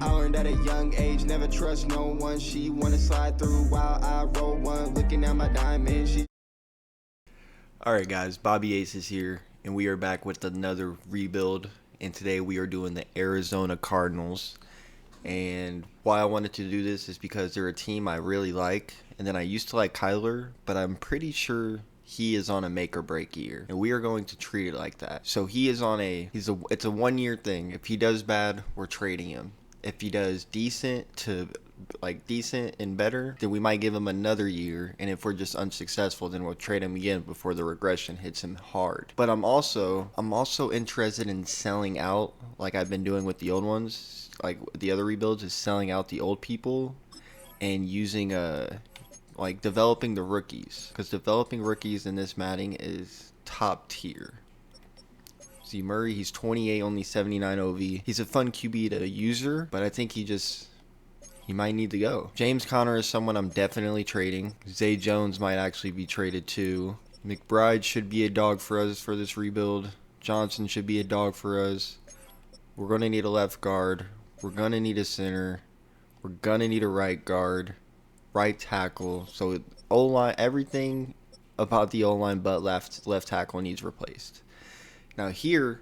I learned at a young age, never trust no one. She wanna slide through while I roll one, looking at my diamonds. Alright guys, Bobby Ace is here, and we are back with another rebuild, and today we are doing the Arizona Cardinals. And why I wanted to do this is because they're a team I really like, and then I used to like Kyler, but I'm pretty sure he is on a make or break year, and we are going to treat it like that. So he is on it's a 1 year thing. If he does bad, we're trading him. If he does decent to decent and better, then we might give him another year, and if we're just unsuccessful, then we'll trade him again before the regression hits him hard. But I'm also interested in selling out, like I've been doing with the old ones, like the other rebuilds, is selling out the old people and using developing the rookies, because developing rookies in this Madden is top tier. See, Murray, he's 28, only 79 OV. He's a fun QB to user, but I think he might need to go. James Conner is someone I'm definitely trading. Zay Jones might actually be traded too. McBride should be a dog for us for this rebuild. Johnson should be a dog for us. We're going to need a left guard. We're going to need a center. We're going to need a right guard, right tackle. So O-line, everything about the O-line but left tackle needs replaced. Now here,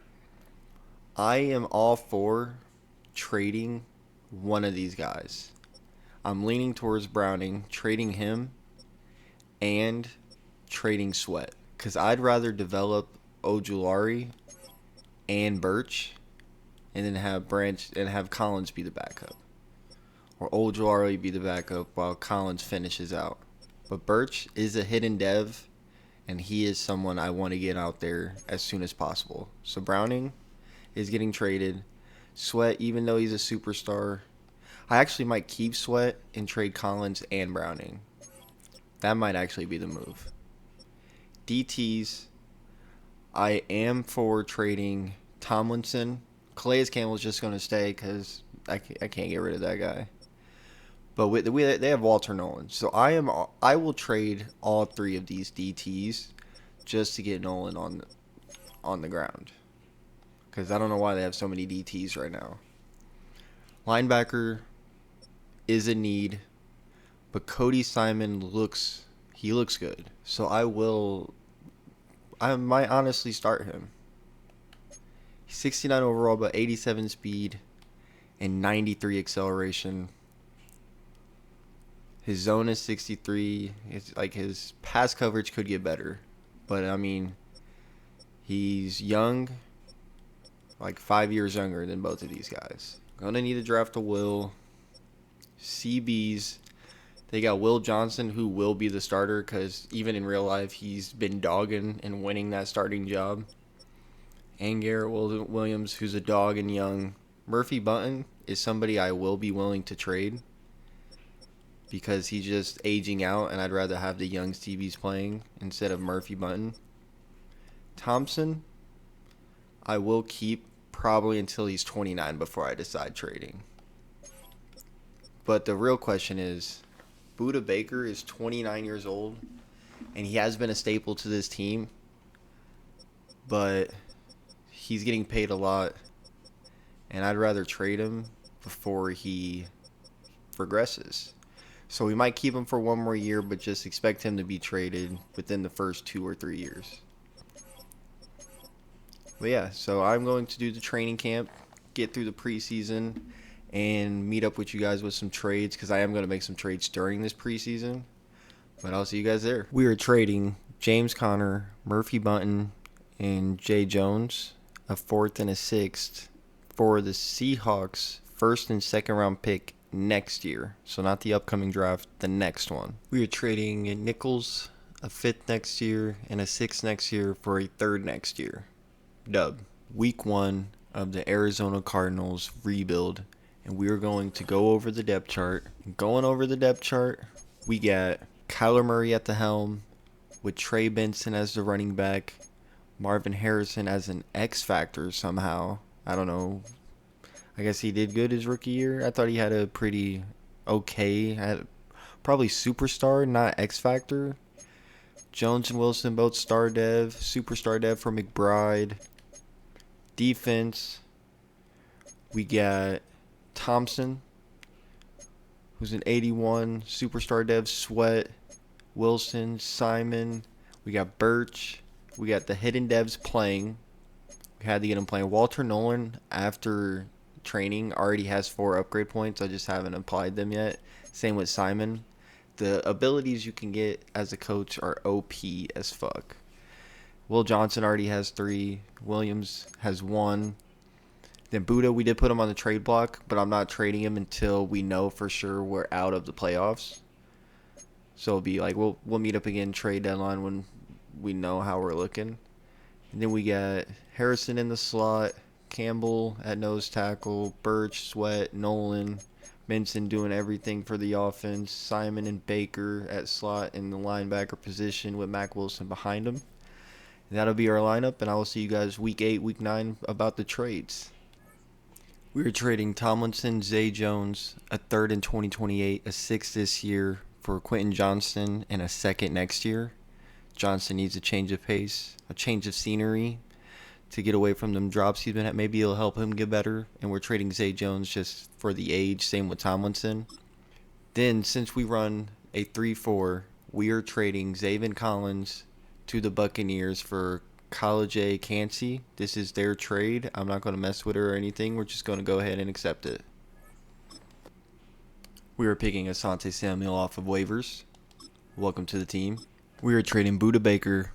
I am all for trading one of these guys. I'm leaning towards Browning, trading him, and trading Sweat, because I'd rather develop Ojulari and Birch, and then have Collins be the backup, or Ojulari be the backup while Collins finishes out. But Birch is a hidden dev, and he is someone I want to get out there as soon as possible. So Browning is getting traded. Sweat, even though he's a superstar, I actually might keep Sweat and trade Collins and Browning. That might actually be the move. DTs, I am for trading Tomlinson. Calais Campbell's just going to stay because I can't get rid of that guy. But they have Walter Nolan. So I will trade all three of these DTs just to get Nolan on the ground, because I don't know why they have so many DTs right now. Linebacker is a need, but Cody Simon looks good. So I might honestly start him. He's 69 overall, but 87 speed and 93 acceleration. His zone is 63. It's like his pass coverage could get better, but I mean, he's young, like 5 years younger than both of these guys. Gonna need to draft a Will. CBs, they got Will Johnson, who will be the starter, because even in real life, he's been dogging and winning that starting job. And Garrett Williams, who's a dog and young. Murphy Button is somebody I will be willing to trade, because he's just aging out, and I'd rather have the young CBs playing instead of Murphy Button. Thompson, I will keep probably until he's 29 before I decide trading. But the real question is, Budda Baker is 29 years old, and he has been a staple to this team, but he's getting paid a lot, and I'd rather trade him before he regresses. So we might keep him for 1 more year, but just expect him to be traded within the first 2 or 3 years. But yeah, so I'm going to do the training camp, get through the preseason, and meet up with you guys with some trades, because I am going to make some trades during this preseason. But I'll see you guys there. We are trading James Conner, Murphy Button, and Jay Jones, a 4th and a 6th, for the Seahawks' 1st and 2nd round pick next year. So not the upcoming draft, the next one. We are trading Nichols, a 5th next year, and a 6th next year for a 3rd next year. Dub. Week 1 of the Arizona Cardinals rebuild, and we are going to go over the depth chart. Going over the depth chart, we got Kyler Murray at the helm, with Trey Benson as the running back, Marvin Harrison as an X factor somehow. I don't know. I guess he did good his rookie year. I thought he had a pretty okay, probably superstar, not X factor. Jones and Wilson both star dev, superstar dev for McBride. Defense, we got Thompson, who's an 81. Superstar Dev, Sweat, Wilson, Simon. We got Birch. We got the hidden devs playing. We had to get him playing. Walter Nolan, after training, already has 4 upgrade points. I just haven't applied them yet. Same with Simon. The abilities you can get as a coach are OP as fuck. Will Johnson already has 3. Williams has 1. Then Buddha, we did put him on the trade block, but I'm not trading him until we know for sure we're out of the playoffs. So it'll be like we'll meet up again trade deadline when we know how we're looking. And then we got Harrison in the slot, Campbell at nose tackle, Birch, Sweat, Nolan, Benson doing everything for the offense, Simon and Baker at slot in the linebacker position with Mac Wilson behind him. And that'll be our lineup, and I will see you guys week 8, week 9 about the trades. We are trading Tomlinson, Zay Jones, a 3rd in 2028, a 6th this year for Quentin Johnston, and a 2nd next year. Johnson needs a change of pace, a change of scenery to get away from them drops he's been at. Maybe it'll help him get better. And we're trading Zay Jones just for the age. Same with Tomlinson. Then, since we run a 3-4, we are trading Zaven Collins to the Buccaneers for College A Cansey. This is their trade. I'm not going to mess with her or anything. We're just going to go ahead and accept it. We are picking Asante Samuel off of waivers. Welcome to the team. We are trading Buda Baker,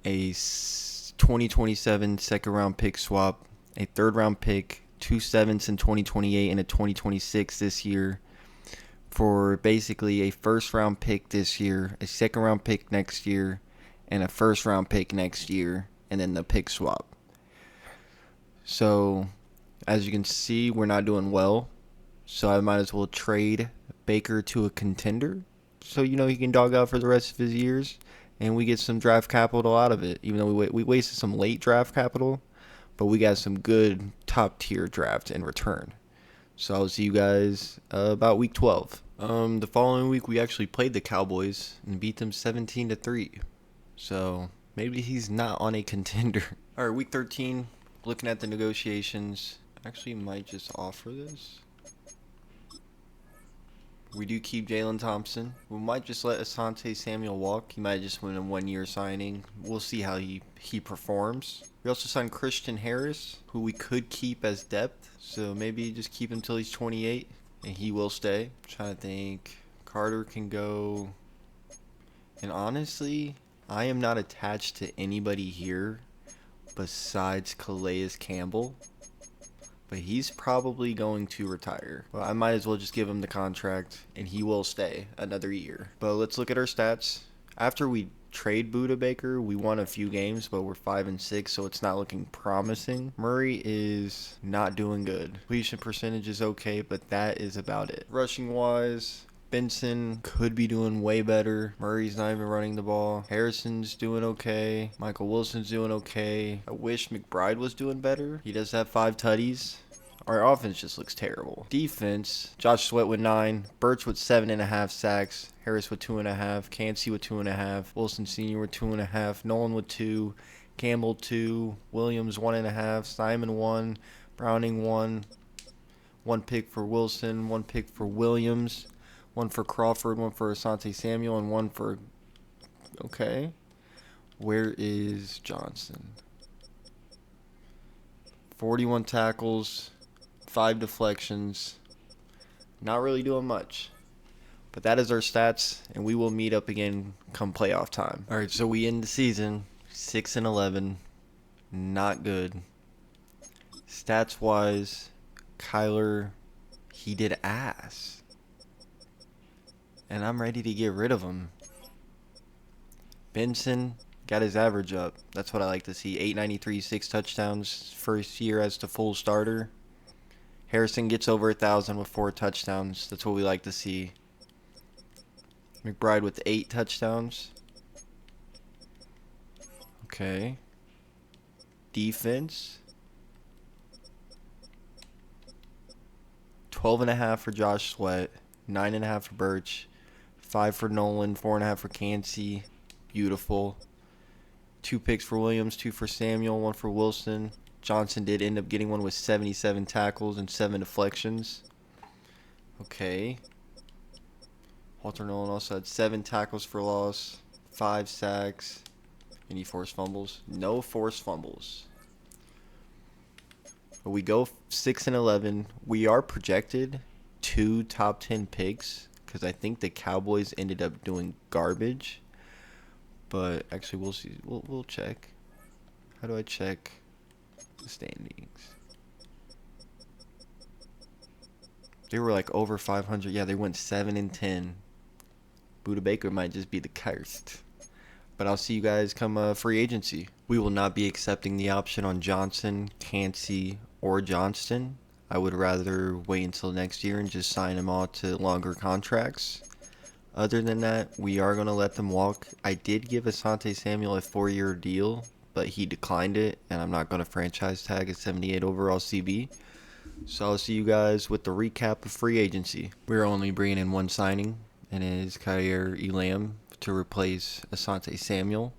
a 2027 second round pick swap, a 3rd round pick, 2 7ths in 2028 and a 2026 this year, for basically a 1st round pick this year, a 2nd round pick next year, and a 1st round pick next year, and then the pick swap. So, as you can see, we're not doing well. So I might as well trade Baker to a contender, so he can dog out for the rest of his years, and we get some draft capital out of it. Even though we wasted some late draft capital, but we got some good top tier draft in return. So I'll see you guys about week 12. The following week we actually played the Cowboys and beat them 17-3. So maybe he's not on a contender. All right, week 13. Looking at the negotiations, actually might just offer this. We do keep Jalen Thompson. We might just let Asante Samuel walk. He might just win a 1-year signing. We'll see how he performs. We also signed Christian Harris, who we could keep as depth. So maybe just keep him till he's 28, and he will stay. I'm trying to think. Carter can go. And honestly, I am not attached to anybody here besides Calais Campbell. But he's probably going to retire. Well, I might as well just give him the contract, and he will stay another year. But let's look at our stats. After we trade Buda Baker, we won a few games, but we're 5-6, so it's not looking promising. Murray is not doing good. Completion percentage is okay, but that is about it. Rushing wise, Benson could be doing way better. Murray's not even running the ball. Harrison's doing okay. Michael Wilson's doing okay. I wish McBride was doing better. He does have 5 tutties. Our offense just looks terrible. Defense, Josh Sweat with 9. Birch with 7.5 sacks. Harris with 2.5. Cansey with 2.5. Wilson Sr. with 2.5. Nolan with 2. Campbell 2. Williams 1.5. Simon 1. Browning 1. 1 pick for Wilson. 1 pick for Williams. 1 for Crawford, 1 for Asante Samuel, and 1 for... Okay. Where is Johnson? 41 tackles, 5 deflections. Not really doing much. But that is our stats, and we will meet up again come playoff time. All right, so we end the season 6-11. Not good. Stats-wise, Kyler, he did ass. And I'm ready to get rid of him. Benson got his average up. That's what I like to see. 893, 6 touchdowns. First year as the full starter. Harrison gets over 1,000 with 4 touchdowns. That's what we like to see. McBride with 8 touchdowns. Okay. Defense. 12.5 for Josh Sweat. 9.5 for Birch. 5 for Nolan, 4.5 for Cansey. Beautiful. 2 picks for Williams, 2 for Samuel, 1 for Wilson. Johnson did end up getting one with 77 tackles and 7 deflections. Okay. Walter Nolan also had 7 tackles for loss, 5 sacks. Any forced fumbles? No forced fumbles. But we go 6-11. We are projected 2 top 10 picks because I think the Cowboys ended up doing garbage. But actually, we'll see. We'll check. How do I check the standings? They were like over 500. Yeah, they went 7-10. Buda Baker might just be the cursed. But I'll see you guys come free agency. We will not be accepting the option on Johnson, Cansey, or Johnston. I would rather wait until next year and just sign them all to longer contracts. Other than that, we are going to let them walk. I did give Asante Samuel a 4-year deal, but he declined it, and I'm not going to franchise tag a 78 overall CB. So I'll see you guys with the recap of free agency. We're only bringing in one signing, and it is Kyer Elam to replace Asante Samuel,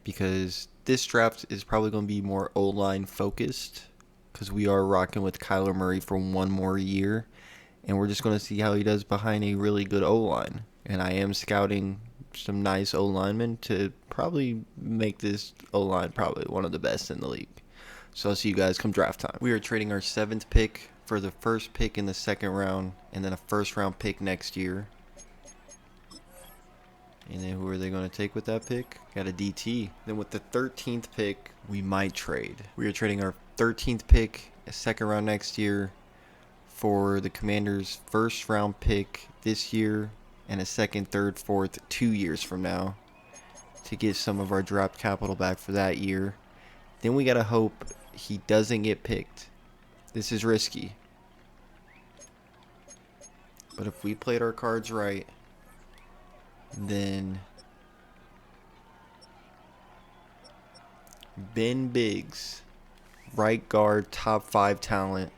because this draft is probably going to be more O-line focused, because we are rocking with Kyler Murray for 1 more year, and we're just going to see how he does behind a really good O-line. And I am scouting some nice O-linemen to probably make this O-line probably one of the best in the league. So I'll see you guys come draft time. We are trading our 7th pick for the first pick in the 2nd round, and then a 1st round pick next year. And then who are they going to take with that pick? Got a DT. Then with the 13th pick, we might trade. We are trading our 13th pick, a 2nd round next year, for the Commanders' 1st round pick this year, and a 2nd, 3rd, 4th 2 years from now to get some of our draft capital back for that year. Then we got to hope he doesn't get picked. This is risky. But if we played our cards right, then Ben Biggs, right guard, top 5 talent,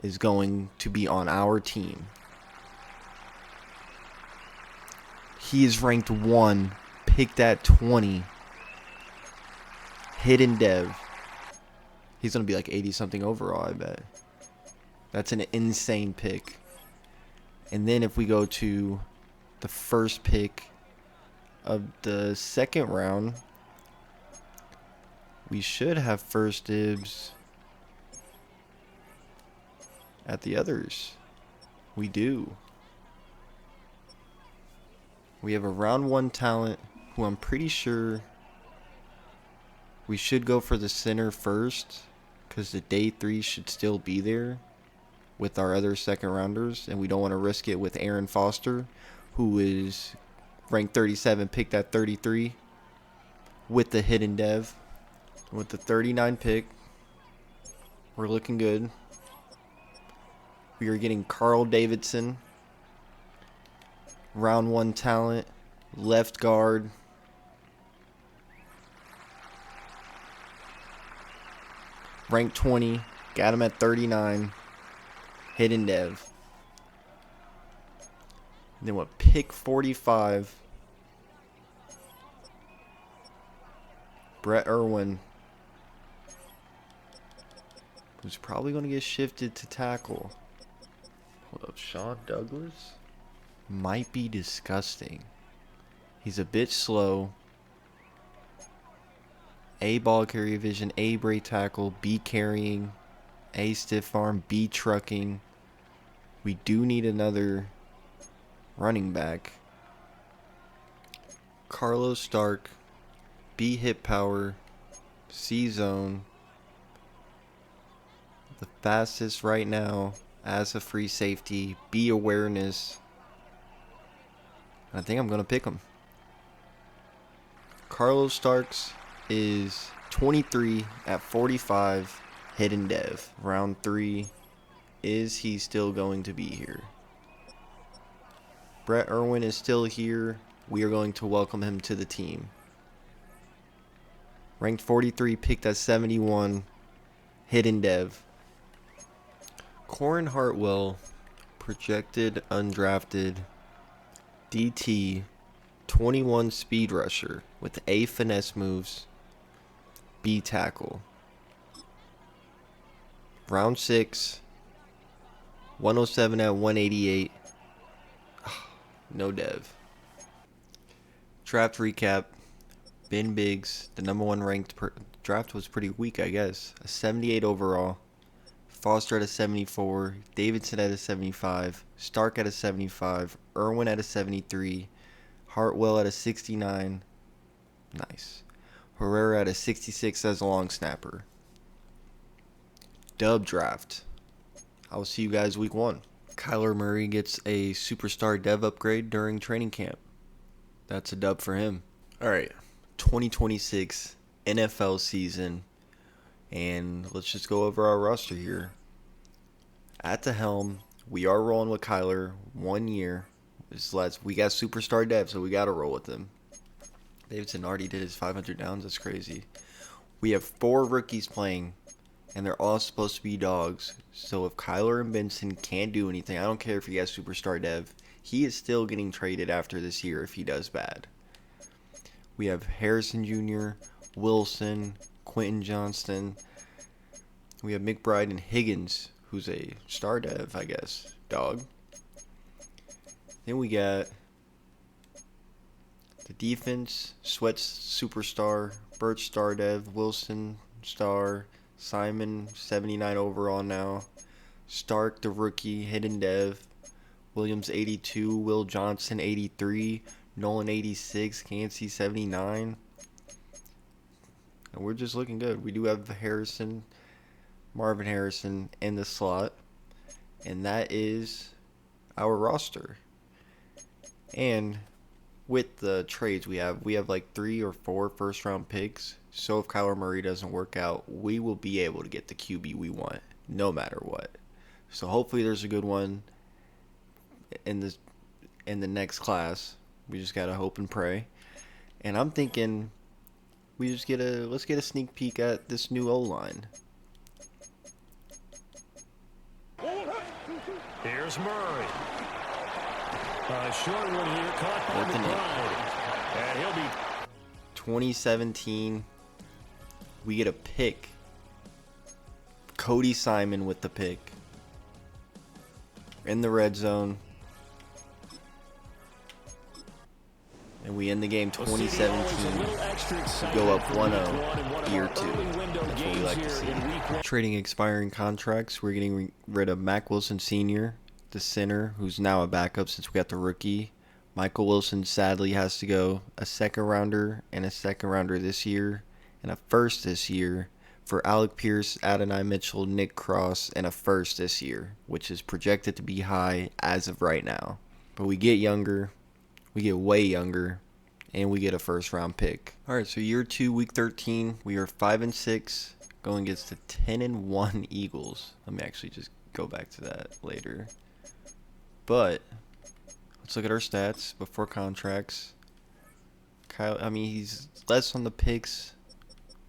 is going to be on our team. He is ranked 1, picked at 20. Hidden dev. He's going to be like 80-something overall, I bet. That's an insane pick. And then if we go to the first pick of the 2nd round, we should have first dibs at the others. We do. We have a round 1 talent who I'm pretty sure we should go for the center first, because the day 3 should still be there with our other 2nd rounders, and we don't want to risk it with Aaron Foster, who is ranked 37, picked at 33 with the hidden dev. With the 39 pick, we're looking good. We are getting Carl Davidson, round 1 talent, left guard. Ranked 20, got him at 39, hidden dev. And then what, pick 45, Brett Irwin, who's probably going to get shifted to tackle. Hold up, Sean Douglas might be disgusting. He's a bit slow. A ball carrier vision, A break tackle, B carrying, A stiff arm, B trucking. We do need another running back. Carlos Stark, B hit power, C zone. The fastest right now as a free safety, B awareness. I think I'm going to pick him. Carlos Starks is 23 at 45, hidden dev. Round 3, is he still going to be here? Brett Irwin is still here. We are going to welcome him to the team. Ranked 43, picked at 71, hidden dev. Corin Hartwell, projected undrafted DT, 21 speed rusher with A finesse moves, B tackle. Round 6, 107 at 188. No dev. Draft recap. Ben Biggs, the number one ranked draft was pretty weak, I guess. A 78 overall. Foster at a 74. Davidson at a 75. Stark at a 75. Irwin at a 73. Hartwell at a 69. Nice. Herrera at a 66 as a long snapper. Dub draft. I will see you guys week 1. Kyler Murray gets a superstar dev upgrade during training camp. That's a dub for him. Alright, 2026 NFL season. And let's just go over our roster here. At the helm, we are rolling with Kyler 1 year. We got superstar dev, so we got to roll with him. Davidson already did his 500 downs. That's crazy. We have 4 rookies playing, and they're all supposed to be dogs. So if Kyler and Benson can't do anything, I don't care if he has superstar dev, he is still getting traded after this year if he does bad. We have Harrison Jr., Wilson, Quentin Johnston. We have McBride and Higgins, who's a star dev, I guess, dog. Then we got the defense, Sweat's superstar, Birch star dev, Wilson star, Simon 79 overall now, Stark the rookie, hidden dev, Williams 82, Will Johnson 83, Nolan 86, Cansey 79. And we're just looking good. We do have Marvin Harrison in the slot, and that is our roster. And with the trades we have like 3 or 4 first round picks. So if Kyler Murray doesn't work out, we will be able to get the QB we want no matter what. So hopefully there's a good one in the next class. We just gotta hope and pray. And I'm thinking let's get a sneak peek at this new O-line. Here's Murray. Short one here, caught by McBride. And he'll be 2017. We get a pick. Cody Simon with the pick. In the red zone. And we end the game 2017. We go up 1-0 year 2. That's what we like to see. Trading expiring contracts. We're getting rid of Mac Wilson Sr., the center, who's now a backup since we got the rookie. Michael Wilson sadly has to go. A second rounder and a second rounder this year, and a first this year for Alec Pierce, Adonai Mitchell, Nick Cross, and a first this year, which is projected to be high as of right now. But we get younger, we get way younger, and we get a first round pick. All right, so year 2, week 13, we are 5-6, going against the 10-1 Eagles. Let me actually just go back to that later. But let's look at our stats before contracts. He's less on the picks,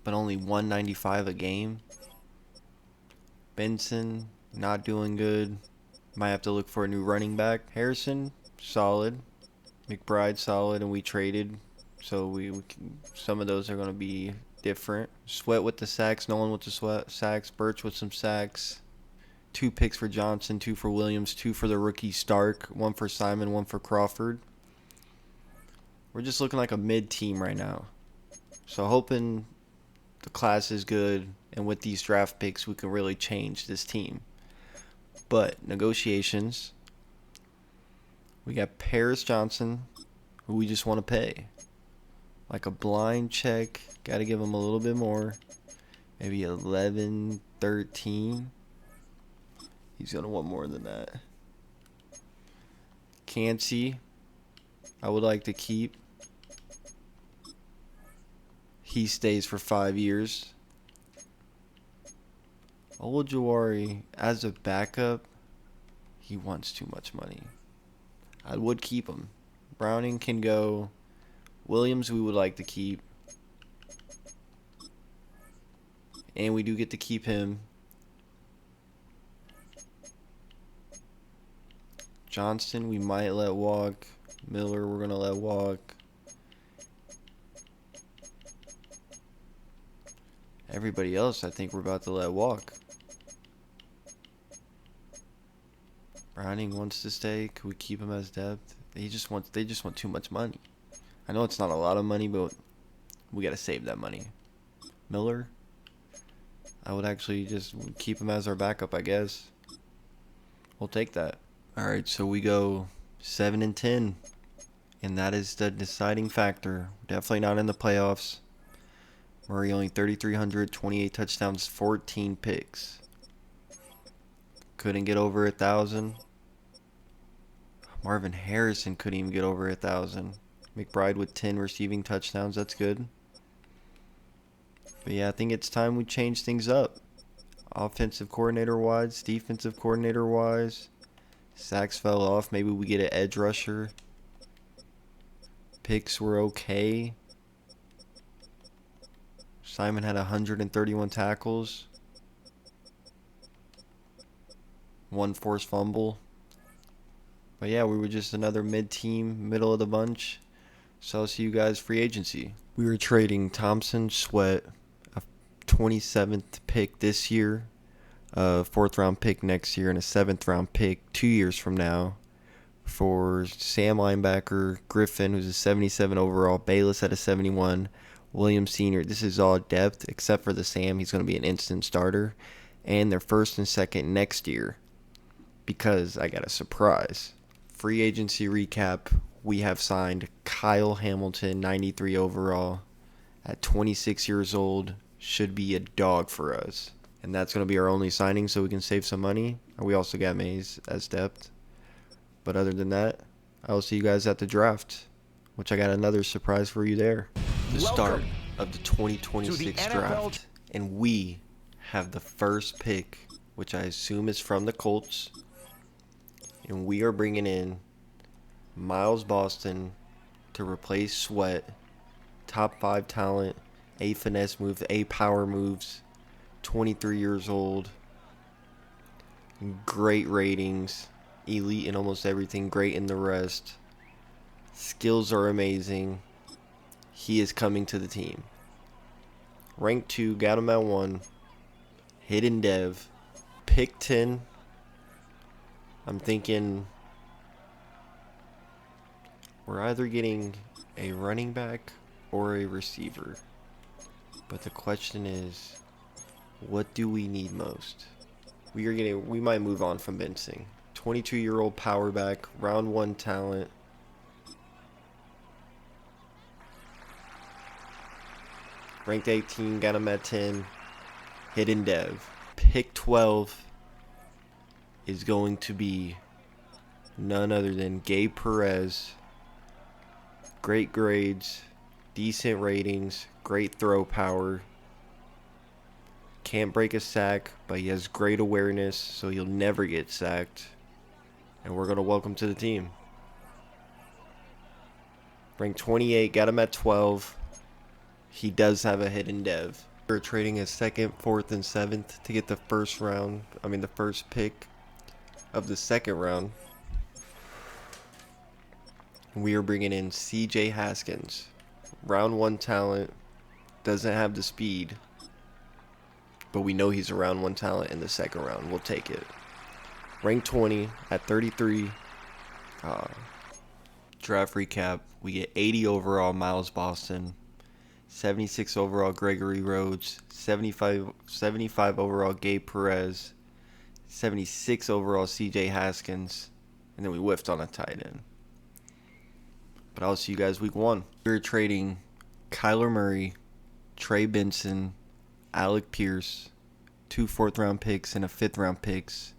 but only 195 a game. Benson, not doing good. Might have to look for a new running back. Harrison, solid. McBride, solid, and we traded. So some of those are going to be different. Sweat with the sacks, Nolan with the sacks, Birch with some sacks. 2 picks for Johnson, 2 for Williams, 2 for the rookie Stark, 1 for Simon, 1 for Crawford. We're just looking like a mid team right now. So hoping the class is good, and with these draft picks we can really change this team. But negotiations, we got Paris Johnson, who we just want to pay. Like a blind check, got to give him a little bit more. Maybe 11, 13. He's going to want more than that. Cansey, I would like to keep. He stays for 5 years. Olajawari, as a backup, he wants too much money. I would keep him. Browning can go. Williams, we would like to keep. And we do get to keep him. Johnston, we might let walk. Miller, we're going to let walk. Everybody else, I think we're about to let walk. Browning wants to stay. Could we keep him as depth? They just want too much money. I know it's not a lot of money, but we gotta save that money. Miller, I would actually just keep him as our backup, I guess. We'll take that. All right, so we go 7-10, and that is the deciding factor. Definitely not in the playoffs. Murray only 3,300, 28 touchdowns, 14 picks. Couldn't get over 1,000. Marvin Harrison couldn't even get over 1,000. McBride with 10 receiving touchdowns. That's good. But yeah, I think it's time we change things up. Offensive coordinator wise, defensive coordinator wise. Sacks fell off. Maybe we get an edge rusher. Picks were okay. Simon had 131 tackles. 1 forced fumble. But yeah, we were just another mid-team, middle of the bunch. So I'll see you guys free agency. We were trading Thompson, Sweat, a 27th pick this year, a 4th round pick next year, and a 7th round pick 2 years from now for Sam linebacker, Griffin, who's a 77 overall, Bayless at a 71, Williams Sr. This is all depth, except for the Sam. He's going to be an instant starter. And their 1st and 2nd next year, because I got a surprise. Free agency recap. We have signed Kyle Hamilton, 93 overall, at 26 years old. Should be a dog for us. And that's going to be our only signing so we can save some money. We also got Mays as depth. But other than that, I'll see you guys at the draft, which I got another surprise for you there. The start of the 2026 draft. And we have the first pick, which I assume is from the Colts. And we are bringing in Miles Boston to replace Sweat. Top 5 talent, A finesse moves, A power moves. 23 years old. Great ratings. Elite in almost everything, great in the rest. Skills are amazing. He is coming to the team. Rank 2, got him at 1. Hidden dev. Pick 10. I'm thinking we're either getting a running back or a receiver. But the question is, what do we need most? We might move on from Bensing. 22-year-old power back, round 1 talent. Ranked 18, got him at 10. Hidden dev. Pick 12 is going to be none other than Gabe Perez. Great grades, decent ratings, great throw power. Can't break a sack, but he has great awareness, so he'll never get sacked. And we're going to welcome to the team. Ranked 28, got him at 12. He does have a hidden dev. We're trading a 2nd, 4th, and 7th to get the first pick of the 2nd round. We are bringing in CJ Haskins. Round 1 talent. Doesn't have the speed. But we know he's a round 1 talent in the 2nd round. We'll take it. Rank 20 at 33. Draft recap. We get 80 overall Miles Boston. 76 overall Gregory Rhodes. 75 overall Gabe Perez. 76 overall CJ Haskins. And then we whiffed on a tight end. But I'll see you guys week 1. We're trading Kyler Murray, Trey Benson, Alec Pierce, 2 4th round picks and a 5th round picks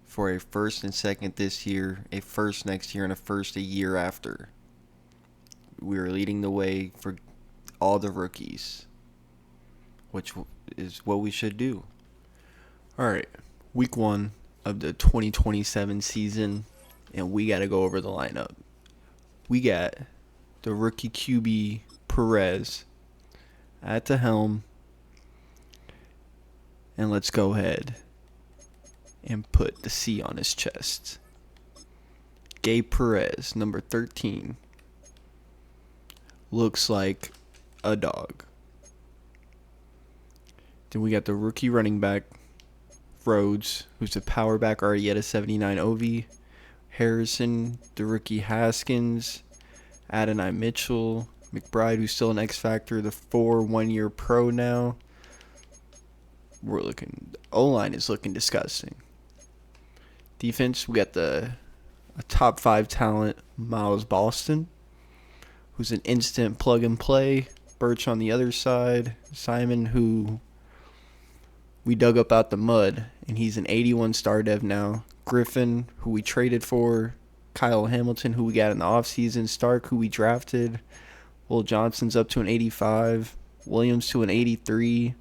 for a 1st and 2nd this year, a 1st next year, and a 1st a year after. We are leading the way for all the rookies, which is what we should do. All right, week 1 of the 2027 season, and we got to go over the lineup. We got the rookie QB Perez at the helm. And let's go ahead and put the C on his chest. Gabe Perez, number 13. Looks like a dog. Then we got the rookie running back, Rhodes, who's a power back already at a 79 OV. Harrison, the rookie Haskins, Adonai Mitchell, McBride, who's still an X Factor, the 4 1-year pro now. O-line is looking disgusting. Defense, we got a top 5 talent, Miles Boston, who's an instant plug and play. Birch on the other side. Simon, who we dug up out the mud, and he's an 81 star dev now. Griffin, who we traded for. Kyle Hamilton, who we got in the offseason. Stark, who we drafted. Will Johnson's up to an 85. Williams to an 83.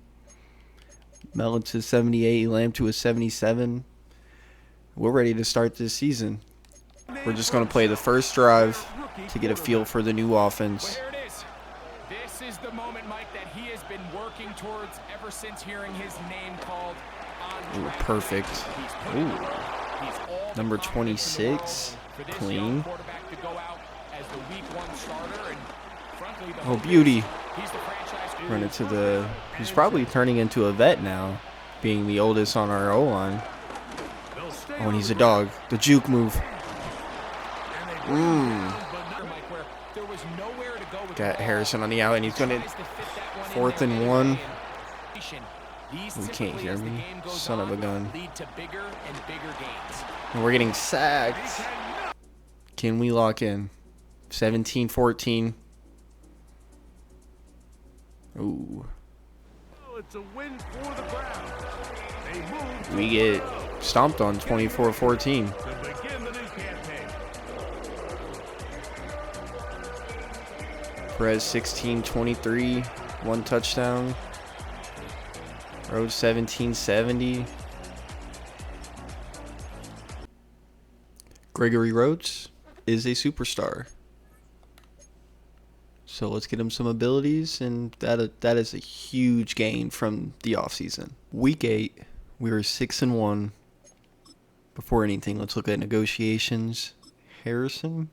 Mellon to 78. Lamb to a 77. We're ready to start this season. We're just going to play the first drive to get a feel for the new offense. Well, there it is. This is the moment, Mike, that he has been working towards ever since hearing his name called on draft. Perfect. Ooh. Number 26. Clean. Oh, beauty. Run it to the... He's probably turning into a vet now, being the oldest on our O-line. Oh, and he's a dog. The juke move. Got Harrison on the out, and he's going to... 4th and 1. You can't hear me. Son of a gun. And we're getting sacked. Can we lock in? 17-14. Ooh. We get stomped on 24-14. Perez 16-23. 1 touchdown. Rhodes 17-70. Gregory Rhodes is a superstar. So let's get him some abilities, and that is a huge gain from the offseason. Week 8, we were 6-1. Before anything, let's look at negotiations. Harrison,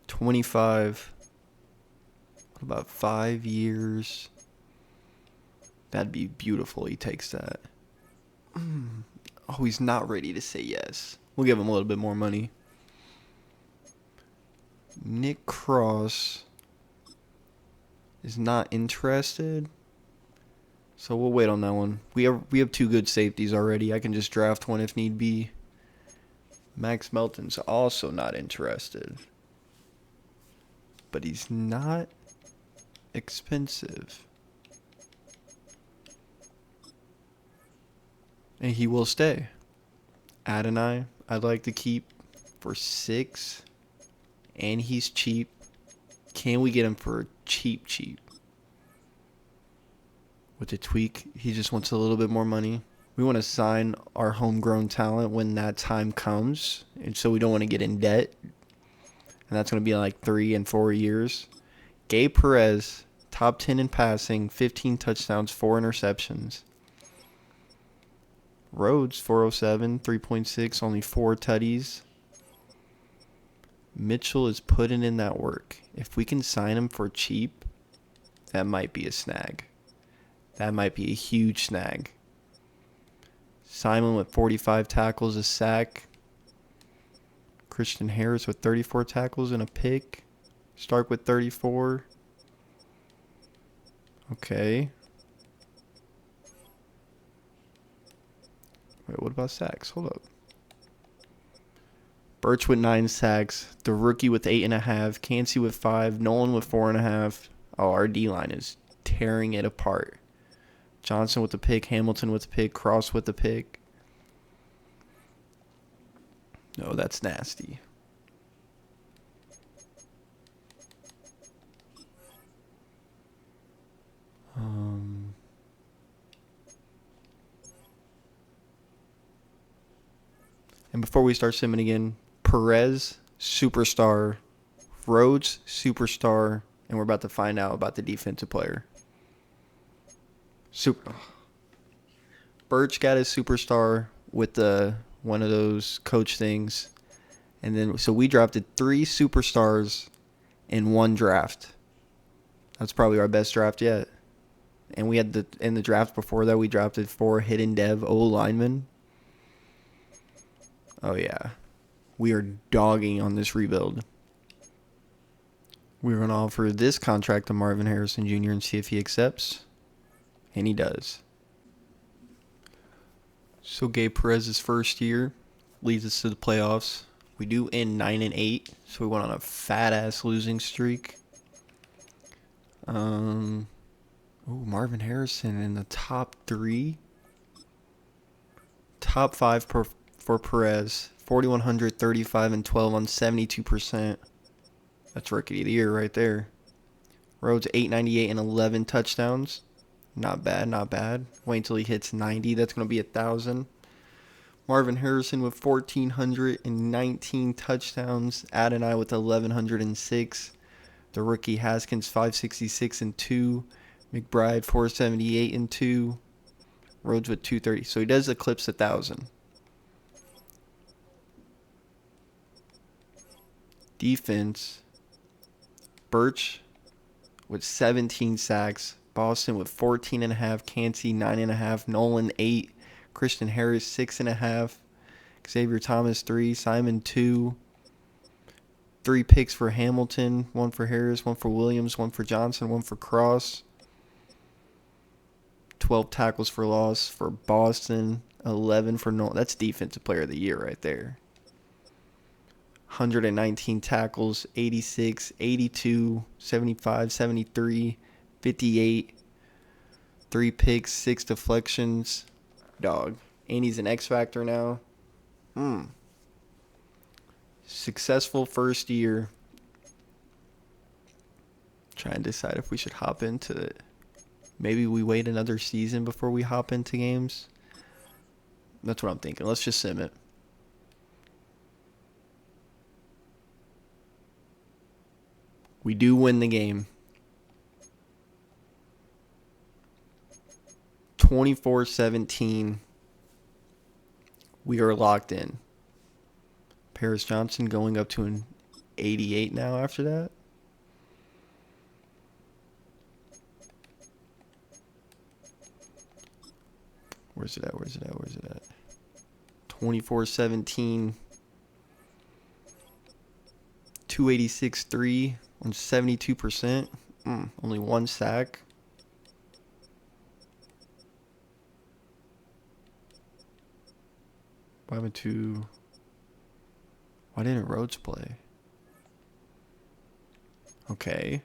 25. What about 5 years? That'd be beautiful. He takes that. Oh, he's not ready to say yes. We'll give him a little bit more money. Nick Cross is not interested, so we'll wait on that one. We have 2 good safeties already. I can just draft one if need be. Max Melton's also not interested, but he's not expensive, and he will stay. Adonai, I'd like to keep for 6, and he's cheap. Can we get him for cheap? With a tweak, he just wants a little bit more money. We want to sign our homegrown talent when that time comes, and so we don't want to get in debt. And that's going to be in like 3 and 4 years. Gabe Perez, top 10 in passing, 15 touchdowns, 4 interceptions. Rhodes, 407, 3.6, only 4 tutties. Mitchell is putting in that work. If we can sign him for cheap, that might be a snag. That might be a huge snag. Simon with 45 tackles, a sack. Christian Harris with 34 tackles and a pick. Stark with 34. Okay. Wait, what about sacks? Hold up. Birch with 9 sacks. The rookie with 8.5. Cansey with 5. Nolan with 4.5. Oh, our D-line is tearing it apart. Johnson with the pick. Hamilton with the pick. Cross with the pick. No, that's nasty. And before we start simming again, Perez, superstar. Rhodes, superstar. And we're about to find out about the defensive player. Birch got his superstar with one of those coach things. And then, so we drafted 3 superstars in 1 draft. That's probably our best draft yet. And we had in the draft before that, we drafted 4 hidden dev O linemen. Oh, yeah. We are dogging on this rebuild. We're going to offer this contract to Marvin Harrison Jr. and see if he accepts. And he does. So Gabe Perez's first year leads us to the playoffs. We do end 9-8, so we went on a fat-ass losing streak. Marvin Harrison in the top 3. Top 5 for Perez. 4,100, 35, and 12 on 72%. That's rookie of the year right there. Rhodes 898 and 11 touchdowns. Not bad, not bad. Wait until he hits 90. That's going to be 1,000. Marvin Harrison with 1,419 touchdowns. Adonai with 1,106. The rookie Haskins 566 and 2. McBride 478 and 2. Rhodes with 230. So he does eclipse 1,000. Defense. Birch with 17 sacks. Boston with 14.5. Cansey 9.5. Nolan 8. Christian Harris 6.5. Xavier Thomas 3. Simon 2. 3 picks for Hamilton. 1 for Harris. 1 for Williams. 1 for Johnson. 1 for Cross. 12 tackles for loss for Boston. 11 for Nolan. That's defensive player of the year right there. 119 tackles, 86, 82, 75, 73, 58, 3 picks, 6 deflections. Dog. And he's an X Factor now. Successful first year. Trying to decide if we should hop into it. Maybe we wait another season before we hop into games. That's what I'm thinking. Let's just sim it. We do win the game. 24-17. We are locked in. Paris Johnson going up to an 88 now after that. Where's it at? 24-17. 286-3 on 72%. Only 1 sack. Why didn't Rhodes play? Okay.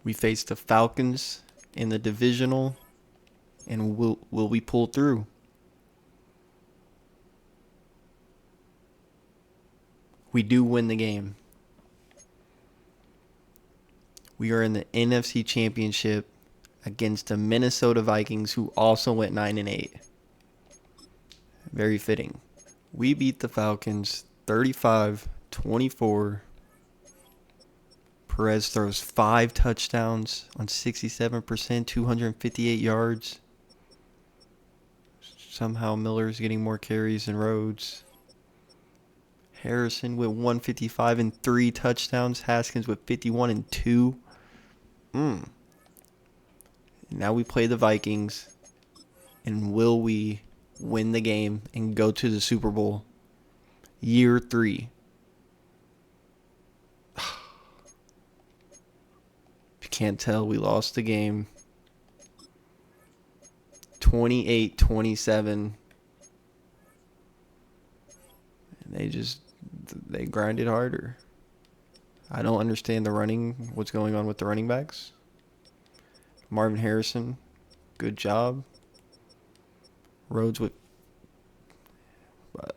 We face the Falcons in the divisional, and will we pull through? We do win the game. We are in the NFC Championship against the Minnesota Vikings, who also went 9-8. Very fitting. We beat the Falcons 35-24. Perez throws 5 touchdowns on 67%, 258 yards. Somehow Miller's getting more carries than Rhodes. Harrison with 155 and 3 touchdowns. Haskins with 51 and 2. Now we play the Vikings. And will we win the game and go to the Super Bowl? Year 3. Can't tell, we lost the game 28-27, and they grinded harder. I don't understand what's going on with the running backs. Marvin Harrison, good job. Rhodes with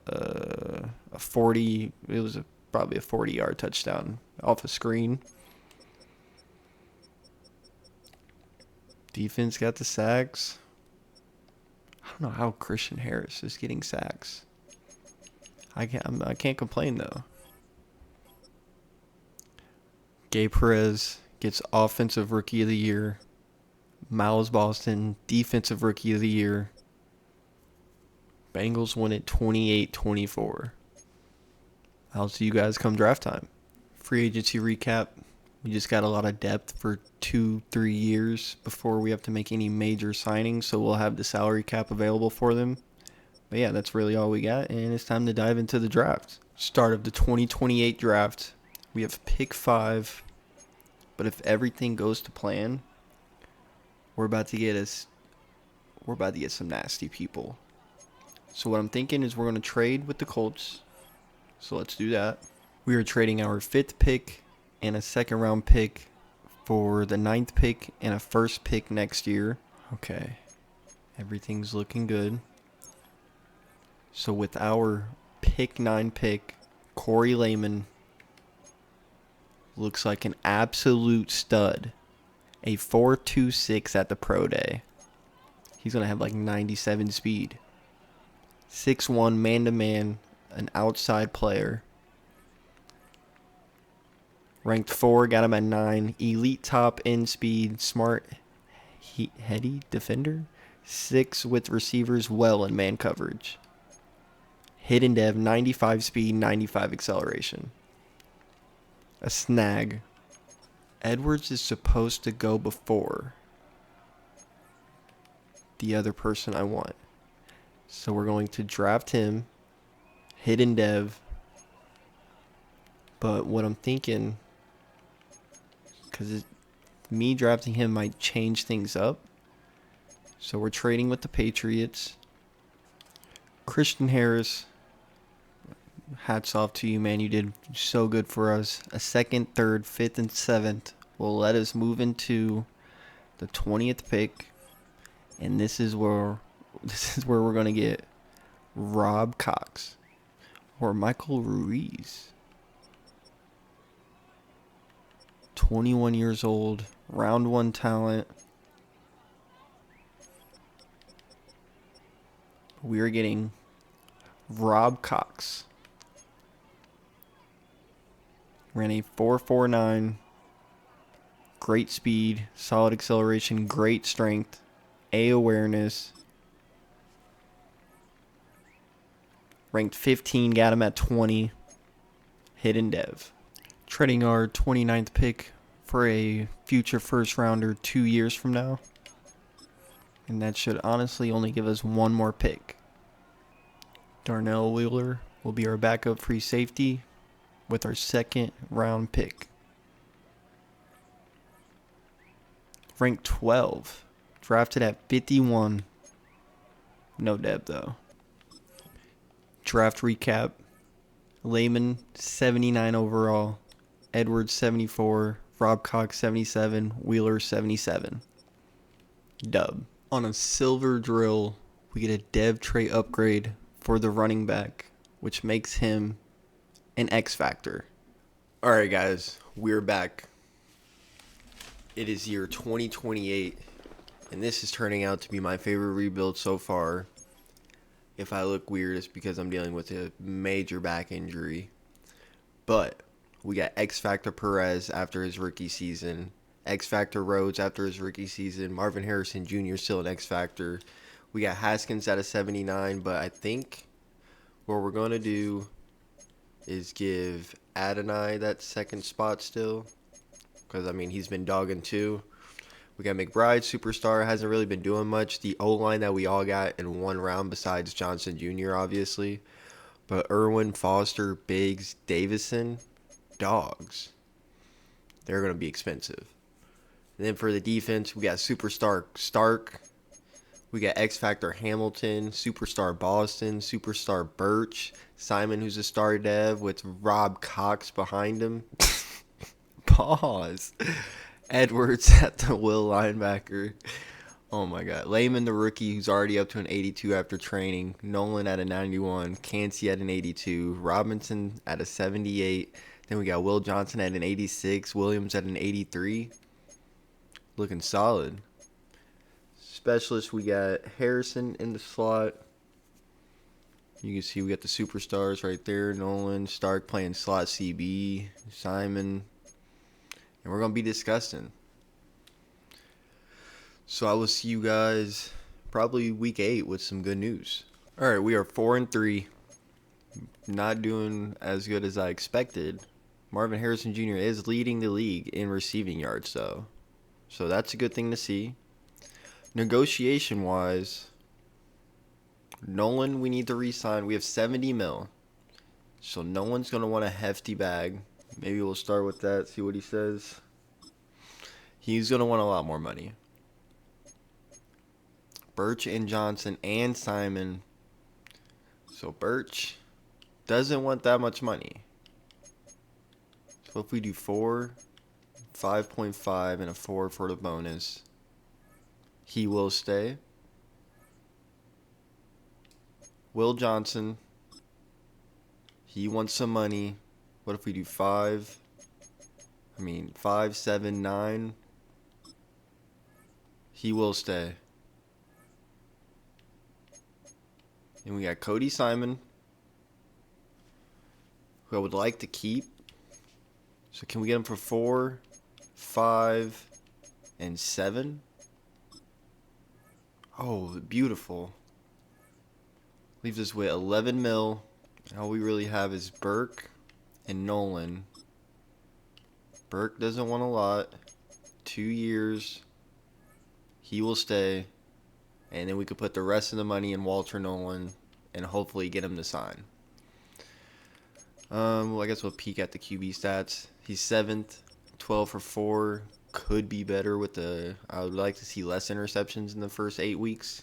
a 40. It was probably a 40-yard touchdown off a screen. Defense got the sacks. I don't know how Christian Harris is getting sacks. I can't complain though. Gabe Perez gets Offensive Rookie of the Year. Miles Boston, Defensive Rookie of the Year. Bengals win it 28-24. I'll see you guys come draft time. Free agency recap. We just got a lot of depth for 2-3 years before we have to make any major signings, so we'll have the salary cap available for them. But yeah, that's really all we got, and it's time to dive into the draft. Start of the 2028 draft. We have pick 5, but if everything goes to plan, we're about to get some nasty people. So what I'm thinking is we're going to trade with the Colts. So let's do that. We are trading our 5th pick and a 2nd round pick for the 9th pick and a 1st pick next year. Okay. Everything's looking good. So with our pick 9 pick, Corey Lehman looks like an absolute stud. A 4.26 at the pro day. He's going to have like 97 speed. 6'1", man-to-man, an outside player. Ranked 4, got him at 9. Elite top end speed, smart, heady defender. 6 with receivers well in man coverage. Hidden dev, 95 speed, 95 acceleration. A snag. Edwards is supposed to go before the other person I want. So we're going to draft him. Hidden dev. But what I'm thinking, because me drafting him might change things up. So we're trading with the Patriots. Christian Harris, hats off to you, man. You did so good for us. A 2nd, 3rd, 5th, and 7th will let us move into the 20th pick. And this is where we're going to get Rob Cox or Michael Ruiz. 21 years old, round 1 talent. We are getting Rob Cox. Ran a 4.49. Great speed, solid acceleration, great strength, A awareness. Ranked 15, got him at 20. Hidden dev. Trading our 29th pick for a future first rounder 2 years from now. And that should honestly only give us one more pick. Darnell Wheeler will be our backup free safety with our 2nd round pick. Ranked 12. Drafted at 51. No dev though. Draft recap. Lehman 79 overall. Edwards 74. Rob Cox 77. Wheeler 77. Dub. On a silver drill, we get a dev trait upgrade for the running back, which makes him an X factor. Alright guys, we're back. It is year 2028, and this is turning out to be my favorite rebuild so far. If I look weird, it's because I'm dealing with a major back injury. But we got X Factor Perez after his rookie season. X Factor Rhodes after his rookie season. Marvin Harrison Jr. still an X Factor. We got Haskins at a 79, but I think what we're going to do is give Adonai that 2nd spot still. Because, I mean, he's been dogging too. We got McBride, superstar, hasn't really been doing much. The O-line that we all got in 1 round besides Johnson Jr., obviously. But Irwin, Foster, Biggs, Davison, dogs. They're going to be expensive. And then for the defense, we got superstar Stark. We got X Factor Hamilton, superstar Boston, superstar Birch, Simon, who's a star dev with Rob Cox behind him. Pause. Edwards at the will linebacker. Oh my God. Layman, the rookie, who's already up to an 82 after training. Nolan at a 91. Cansey at an 82. Robinson at a 78. Then we got Will Johnson at an 86. Williams at an 83. Looking solid. Specialist, we got Harrison in the slot. You can see we got the superstars right there. Nolan, Stark playing slot CB. Simon. And we're going to be discussing. So I will see you guys probably week 8 with some good news. All right, we are 4-3. Not doing as good as I expected. Marvin Harrison Jr. is leading the league in receiving yards, though. So that's a good thing to see. Negotiation-wise, Nolan, we need to re-sign. We have 70 mil. So no one's going to want a hefty bag. Maybe we'll start with that, see what he says. He's going to want a lot more money. Birch and Johnson and Simon. So Birch doesn't want that much money. So if we do 4, 5.5, and a 4 for the bonus, he will stay. Will Johnson, he wants some money. What if we do 5, 7, 9? He will stay. And we got Cody Simon, who I would like to keep. So can we get him for 4, 5, and 7? Oh, beautiful. Leaves us with 11 mil. All we really have is Burke and Nolan. Burke doesn't want a lot. 2 years. He will stay. And then we could put the rest of the money in Walter Nolan and hopefully get him to sign. Well, I guess we'll peek at the QB stats. He's 7th, 12 for 4. Could be better with the... I would like to see less interceptions in the first 8 weeks.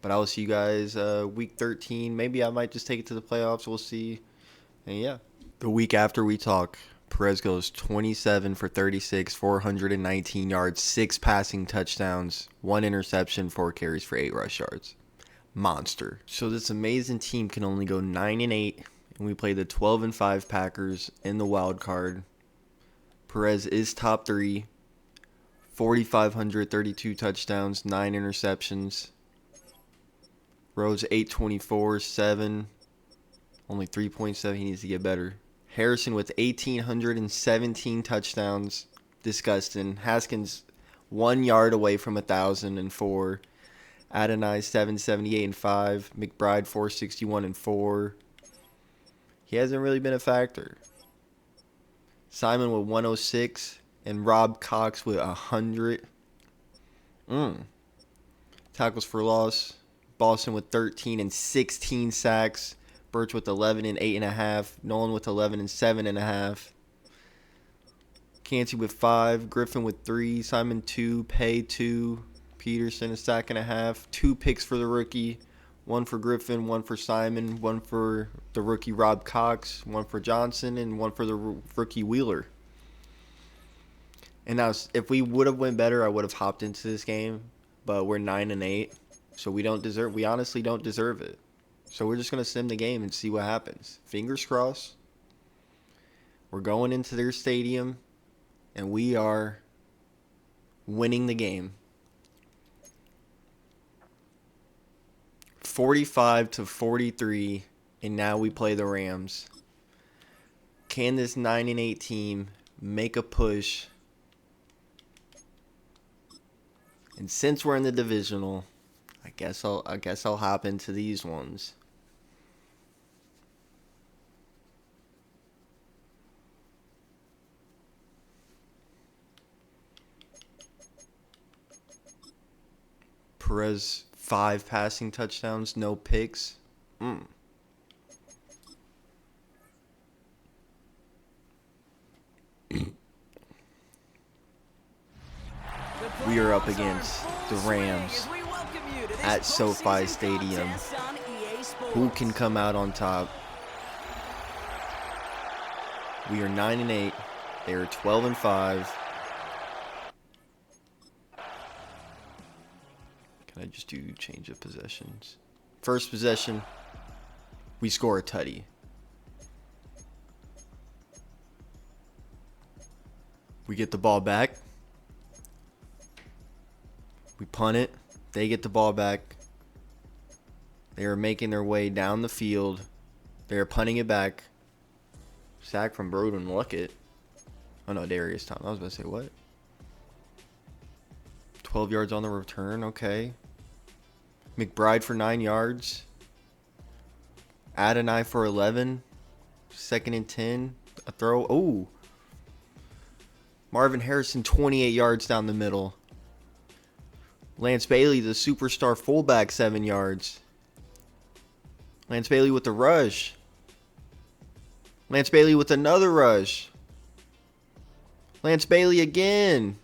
But I will see you guys week 13. Maybe I might just take it to the playoffs. We'll see. And yeah. The week after we talk, Perez goes 27 for 36, 419 yards, 6 passing touchdowns, 1 interception, 4 carries for 8 rush yards. Monster. So this amazing team can only go 9-8, and we play the 12-5 Packers in the wild card. Perez is top 3, 4,532 touchdowns, 9 interceptions. Rose 824, 7, only 3.7. He needs to get better. Harrison with 1,817 touchdowns. Disgusting. Haskins 1 yard away from 1,004. Adonai 778 and 5. McBride 461 and 4. He hasn't really been a factor. Simon with 106 and Rob Cox with 100. Tackles for loss. Boston with 13 and 16 sacks. Birch with 11 and 8.5. Nolan with 11 and 7.5. Cansey with 5. Griffin with 3. Simon 2. Pay 2. Peterson a sack and a half. 2 picks for the rookie. 1 for Griffin, 1 for Simon, 1 for the rookie Rob Cox, 1 for Johnson, and 1 for the rookie Wheeler. And now, if we would have went better, I would have hopped into this game. But we're 9-8, so we honestly don't deserve it. So we're just gonna sim the game and see what happens. Fingers crossed. We're going into their stadium, and we are winning the game. 45-43, and now we play the Rams. Can this 9-8 team make a push? And since we're in the divisional, I guess I'll hop into these ones. Perez 5 passing touchdowns, no picks. We are up against the Rams at SoFi Stadium. Who can come out on top? We are 9-8. They are 12-5. Can I just do change of possessions? First possession, we score a tutty. We get the ball back. We punt it. They get the ball back. They are making their way down the field. They are punting it back. Sack from Broden Luckett. Oh no, Darius Thomas. I was about to say what? 12 yards on the return. Okay. McBride for 9 yards. Adonai for 11. 2nd and 10. A throw. Oh. Marvin Harrison 28 yards down the middle. Lance Bailey, the superstar fullback, 7 yards. Lance Bailey with the rush. Lance Bailey with another rush. Lance Bailey again.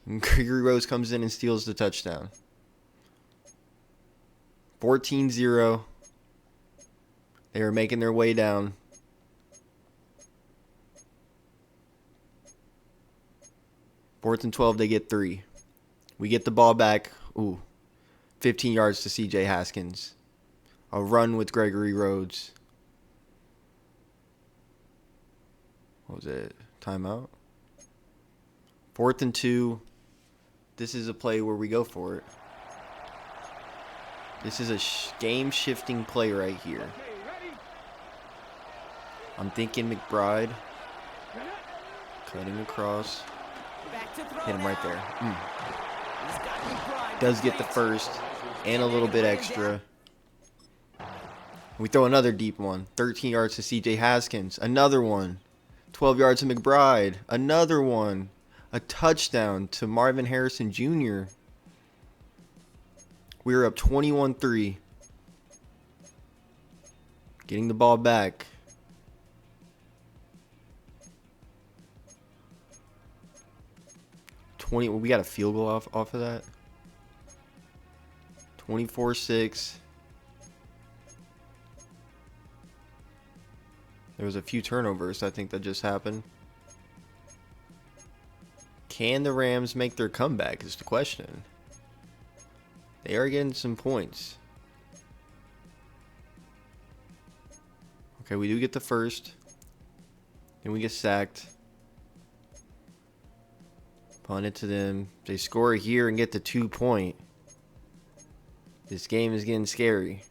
And Gregory Rose comes in and steals the touchdown. 14-0. They are making their way down. Fourth and 12, they get 3. We get the ball back. Ooh. 15 yards to CJ Haskins. A run with Gregory Rhodes. What was it? Timeout? 4th and 2. This is a play where we go for it. This is a game-shifting play right here. I'm thinking McBride. Cutting across. Hit him right there. Does get the first and a little bit extra. We throw another deep one. 13 yards to CJ Haskins. Another one. 12 yards to McBride. Another one. A touchdown to Marvin Harrison Jr. We are up 21-3. Getting the ball back. We got a field goal off of that. 24-6. There was a few turnovers, I think, that just happened. Can the Rams make their comeback is the question. They are getting some points. Okay, we do get the first. Then we get sacked. Punt it to them. They score here and get the 2-point. This game is getting scary.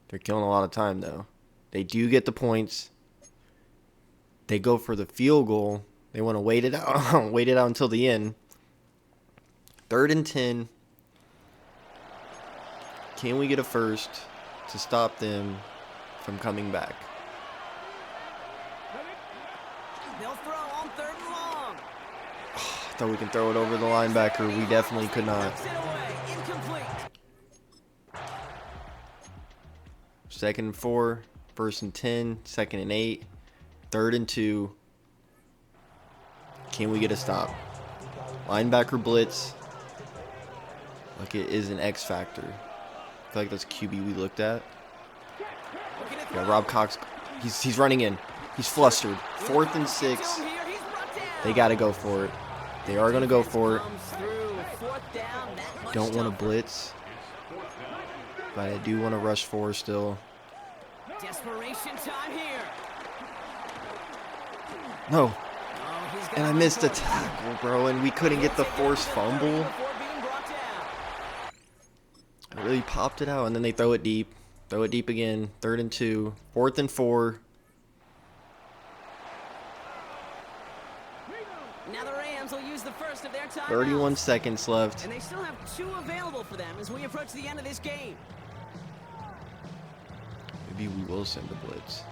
They're killing a lot of time, though. They do get the points. They go for the field goal. They want to wait it out. Wait it out until the end. 3rd and 10. Can we get a first to stop them from coming back? They'll throw on 3rd and long. I thought we can throw it over the linebacker. We definitely could not. 2nd and 4. 1st and 10. 2nd and 8. 3rd and 2. Can we get a stop? Linebacker blitz. Like it is an X factor. I feel like that's QB we looked at. Yeah, Rob Cox. He's running in. He's flustered. 4th and 6. They got to go for it. They are going to go for it. Don't want to blitz. But I do want to rush 4 still. Desperation time here. No. And I missed a tackle, bro. And we couldn't get the forced fumble. I really popped it out. And then they throw it deep. Throw it deep again. 3rd and 2. 4th and 4. Now the Rams will use the first of their timeouts. 31 seconds left. And they still have 2 available for them as we approach the end of this game. Maybe we will send the blitz.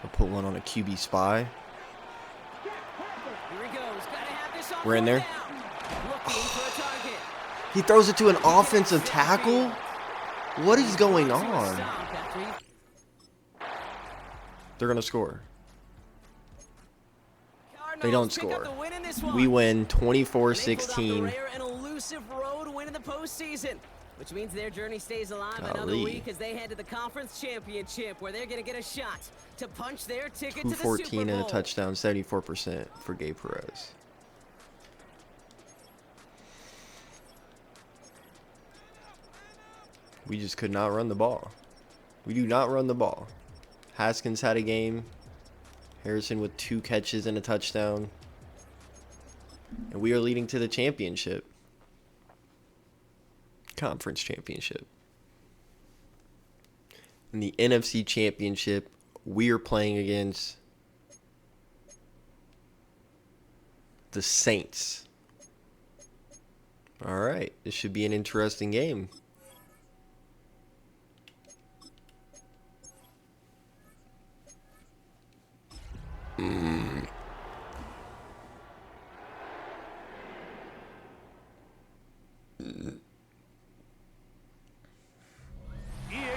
I'll put one on a QB spy. Here he goes. Gotta have this on. We're in there. Looking for a target. He throws it to an offensive tackle? What is going on? They're going to score. They don't score. We win 24-16. An elusive road win in the postseason. which means their journey stays alive another week as they head to the conference championship, where they're going to get a shot to punch their ticket to the Super Bowl. 214 and a touchdown, 74% for Gabe Perez. We just could not run the ball. We do not run the ball. Haskins had a game. Harrison with 2 catches and a touchdown. And we are leading to the championship. Conference championship. In the NFC championship, we are playing against the Saints. All right, this should be an interesting game. EA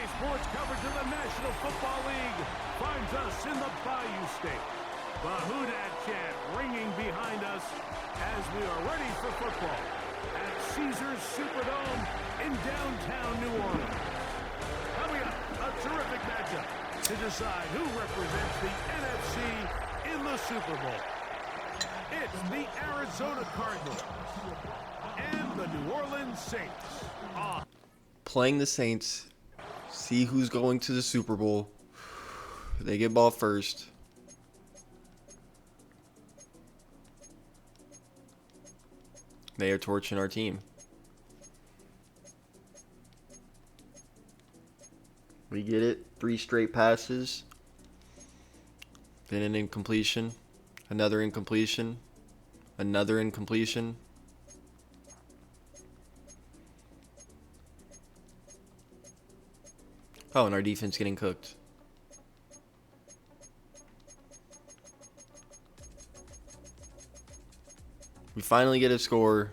Sports coverage of the National Football League finds us in the Bayou State. The Houdat chant ringing behind us as we are ready for football at Caesars Superdome in downtown New Orleans. Coming up, a terrific matchup to decide who represents the NFC in the Super Bowl. It's the Arizona Cardinals and the New Orleans Saints. Playing the Saints. See who's going to the Super Bowl. They get ball first. They are torching our team. We get it. 3 straight passes. Then an incompletion. Another incompletion. Another incompletion. Oh, and our defense getting cooked. We finally get a score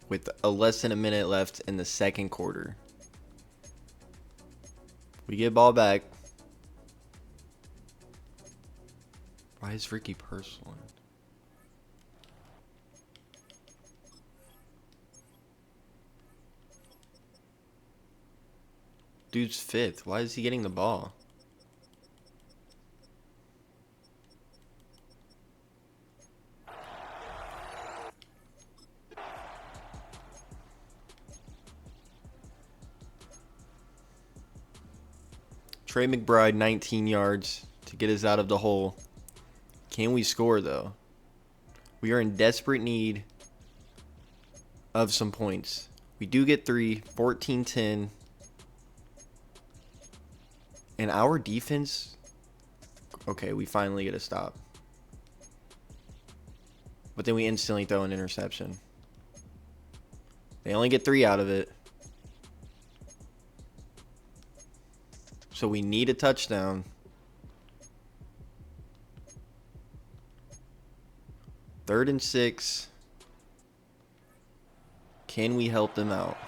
with less than a minute left in the second quarter. We get ball back. Why is Ricky Personal? Dude's 5th. Why is he getting the ball? Trey McBride, 19 yards to get us out of the hole. Can we score, though? We are in desperate need of some points. We do get 3, 14-10. And our defense... Okay, we finally get a stop. But then we instantly throw an interception. They only get 3 out of it. So we need a touchdown. Third and 6. Can we help them out?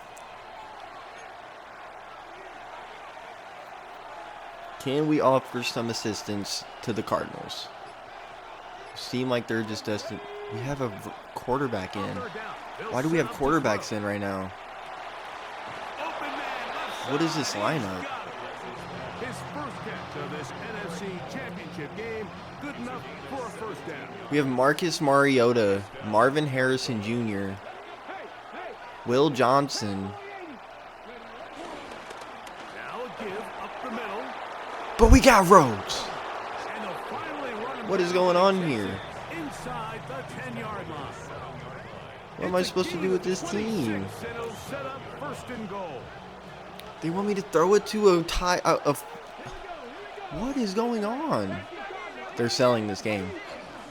Can we offer some assistance to the Cardinals? Seem like they're just destined. We have a quarterback in. Why do we have quarterbacks in right now? What is this lineup? His first catch of this NFC Championship game, good enough for a first down. We have Marcus Mariota, Marvin Harrison Jr., Will Johnson. Now a give up the middle. But we got Rhodes. And they'll finally run What is going on here? inside the 10-yard line. What am I supposed to do with this team? And it'll set up first and goal. They want me to throw it to a tie. What is going on? They're selling this game.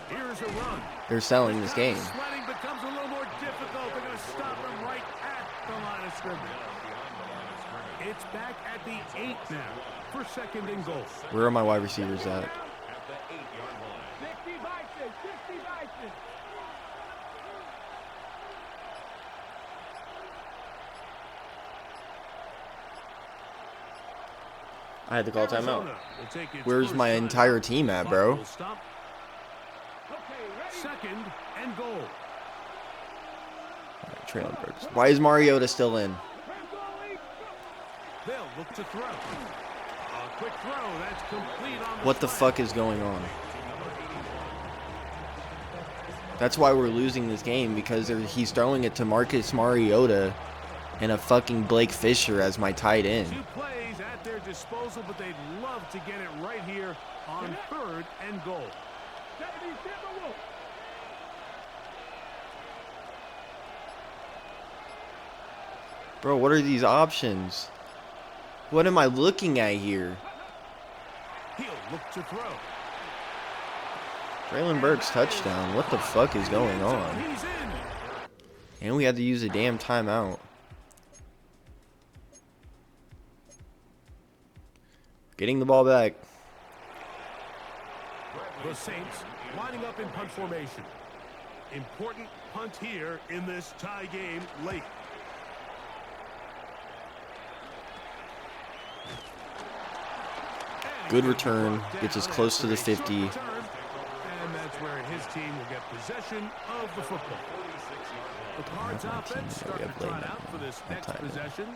Here's a run. They're selling this game. Sledding becomes a little more difficult. They're going to stop him right at the line of scrimmage. It's back at the 8 now for second and goal. Where are my wide receivers at? I had to call timeout. Where's my entire team at, bro? Second and goal. Traylon Burks. Why is Mariota still in? look to throw. A quick throw. That's complete on the What the slant. fuck is going on? That's why we're losing this game, because he's throwing it to Marcus Mariota and a fucking Blake Fisher as my tight end. 2 plays at their disposal, but they'd love to get it right here on 3rd and goal. Bro, what are these options? What am I looking at here? He'll look to throw. Braylon Burks touchdown. What the fuck is going on? He's in. And we had to use a damn timeout. Getting the ball back. The Saints lining up in punt formation. Important punt here in this tie game late. Good return. Gets us close to the 50. And that's where his team will get possession of the football. The Cards offense starting to trot out for this next possession.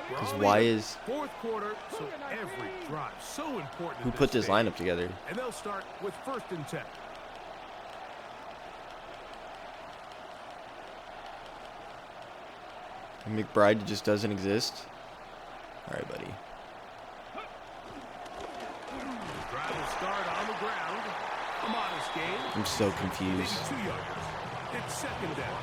Because why is... 4th quarter, so every drive so important. Who put this lineup together? And they'll start with 1st and 10. And McBride just doesn't exist? Alright, buddy. The drive will start on the ground. A modest gain. I'm so confused. 2 yards. It's 2nd down.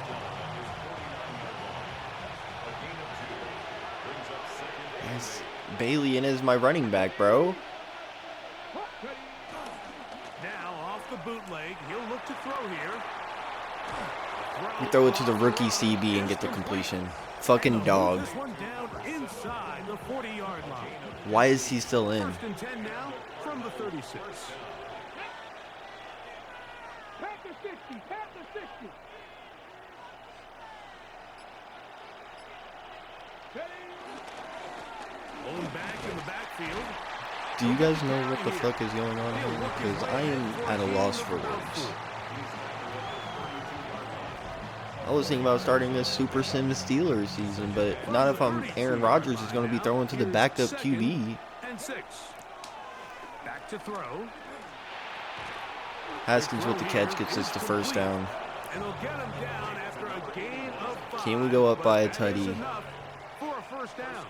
Yes. Bailey in as my running back, bro. Now off the bootleg, he'll look to throw here. You throw it to the rookie CB and get the completion. Fucking dog. This one down inside the 40-yard line. Why is he still in? 1st and 10 now from the 36. Blown back in the backfield. Do you guys know what the fuck is going on here? Because I am at a loss for words. I was thinking about starting a Super Sim Steelers season, but not if I'm Aaron Rodgers is going to be throwing to the backed up QB. And 6. Back to throw. Haskins with the catch gets us the 1st down. And they'll get him down after a gain of 5. Can we go up by a But tutty? that's enough for a 1st down.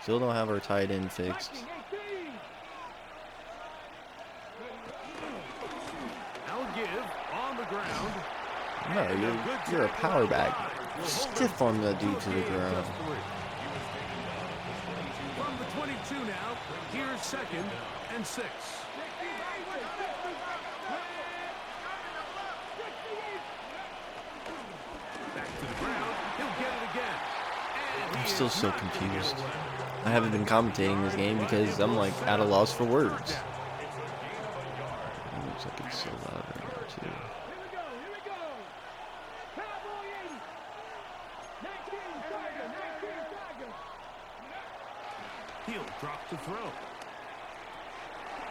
Still don't have our tight end fixed. Now give on the ground. No, you're a power back. Stiff arm that dude to the ground. From the 22 now, here's 2nd and 6. Back to the ground. He'll get it again. And I'm he still is so not gonna get confused. away. I haven't been commentating this game because I'm like at a loss for words. It looks like it's so loud right now too. He'll drop to throw.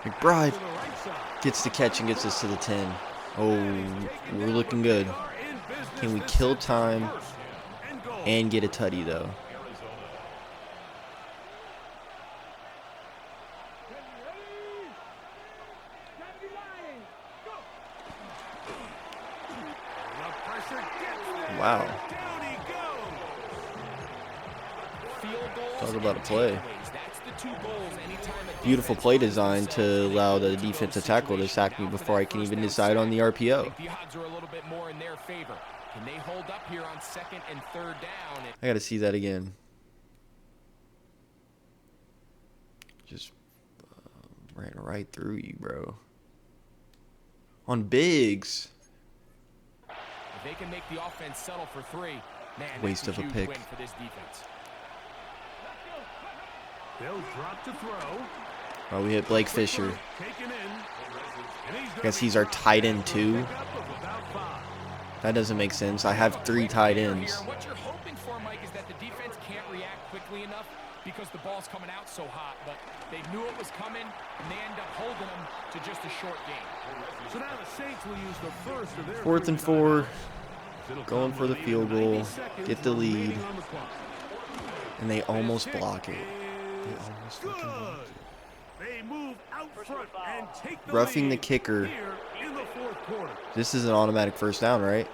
McBride To the right side. gets the catch and gets us to the 10. Oh, we're looking good. Are in business Can we this kill second. time 1st and goal. and get a tutty though? The pressure gets there. Wow. Down he goes. Field goals Talk about a and play. takeaways. That's the 2 goals anytime a Beautiful defense play finds design to themselves allow in the a two-goal defensive tackle to situation. sack me Now for before I that can first even down decide on the sack. I RPO. think the odds are a little bit more in their favor. Can they hold up here on 2nd and 3rd down? I gotta see that again. Just ran right through you, bro. On Biggs. If they can make the offense settle for 3, man, Waste that's of a huge pick. win for this defense. They'll drop to throw. Oh, we hit Blake Fisher. Taken in. And he's I guess he's our tight end too. That doesn't make sense. I have 3 tight ends. Here, what you're hoping for, Mike, is that the defense can't react quickly enough because the ball's coming out so hot. But they knew it was coming, and they end up holding them to just a short game. So now the Saints will use the first of their 4th and 4. It'll Going come for the with field goal. 90 seconds Get the lead. remaining on the clock. And they almost block it. They almost fucking block it. They move out front and take the Roughing the lead kicker. here in the fourth quarter. This is an automatic first down, right?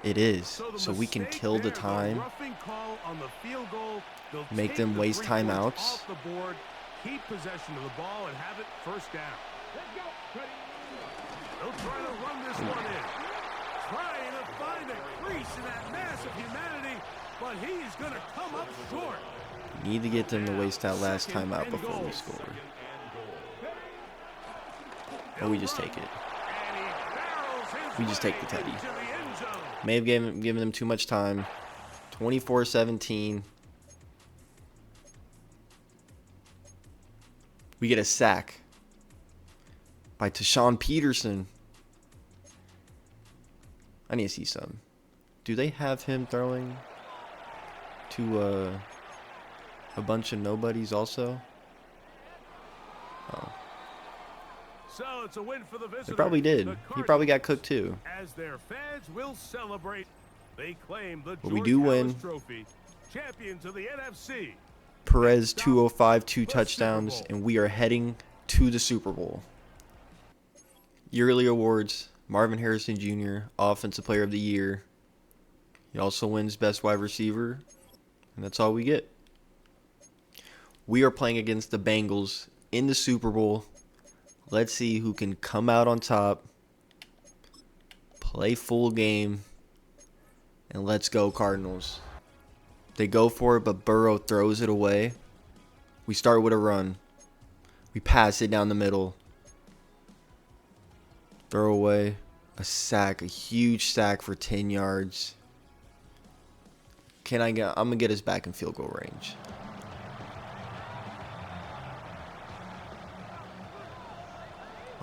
It is. the So we can mistake kill the there, time. roughing call on the field goal. They'll Make take them the waste 3 points timeouts. off the board, keep possession of the ball, and have it first down. They'll try to run this one in. Trying to find a crease in that mass of humanity, but he's going to come up short. Need to get them to waste that last time out before we score. Or we just take it. We just take the teddy. May have given them too much time. 24-17. We get a sack by Tashawn Peterson. I need to see some. Do they have him throwing to a bunch of nobodies also? Oh. So it's a win for the visitors. They probably did. He probably got cooked too. As their fans will celebrate, they claim the But we do win. Trophy, champions of the NFC. Perez 205, 2 touchdowns, and we are heading to the Super Bowl. Yearly awards: Marvin Harrison Jr., Offensive Player of the Year. He also wins Best Wide Receiver, and that's all we get. We are playing against the Bengals in the Super Bowl. Let's see who can come out on top, play full game, and let's go Cardinals. They go for it, but Burrow throws it away. We start with a run. We pass it down the middle. Throw away. A sack, a huge sack for 10 yards. I'm going to get us back in field goal range.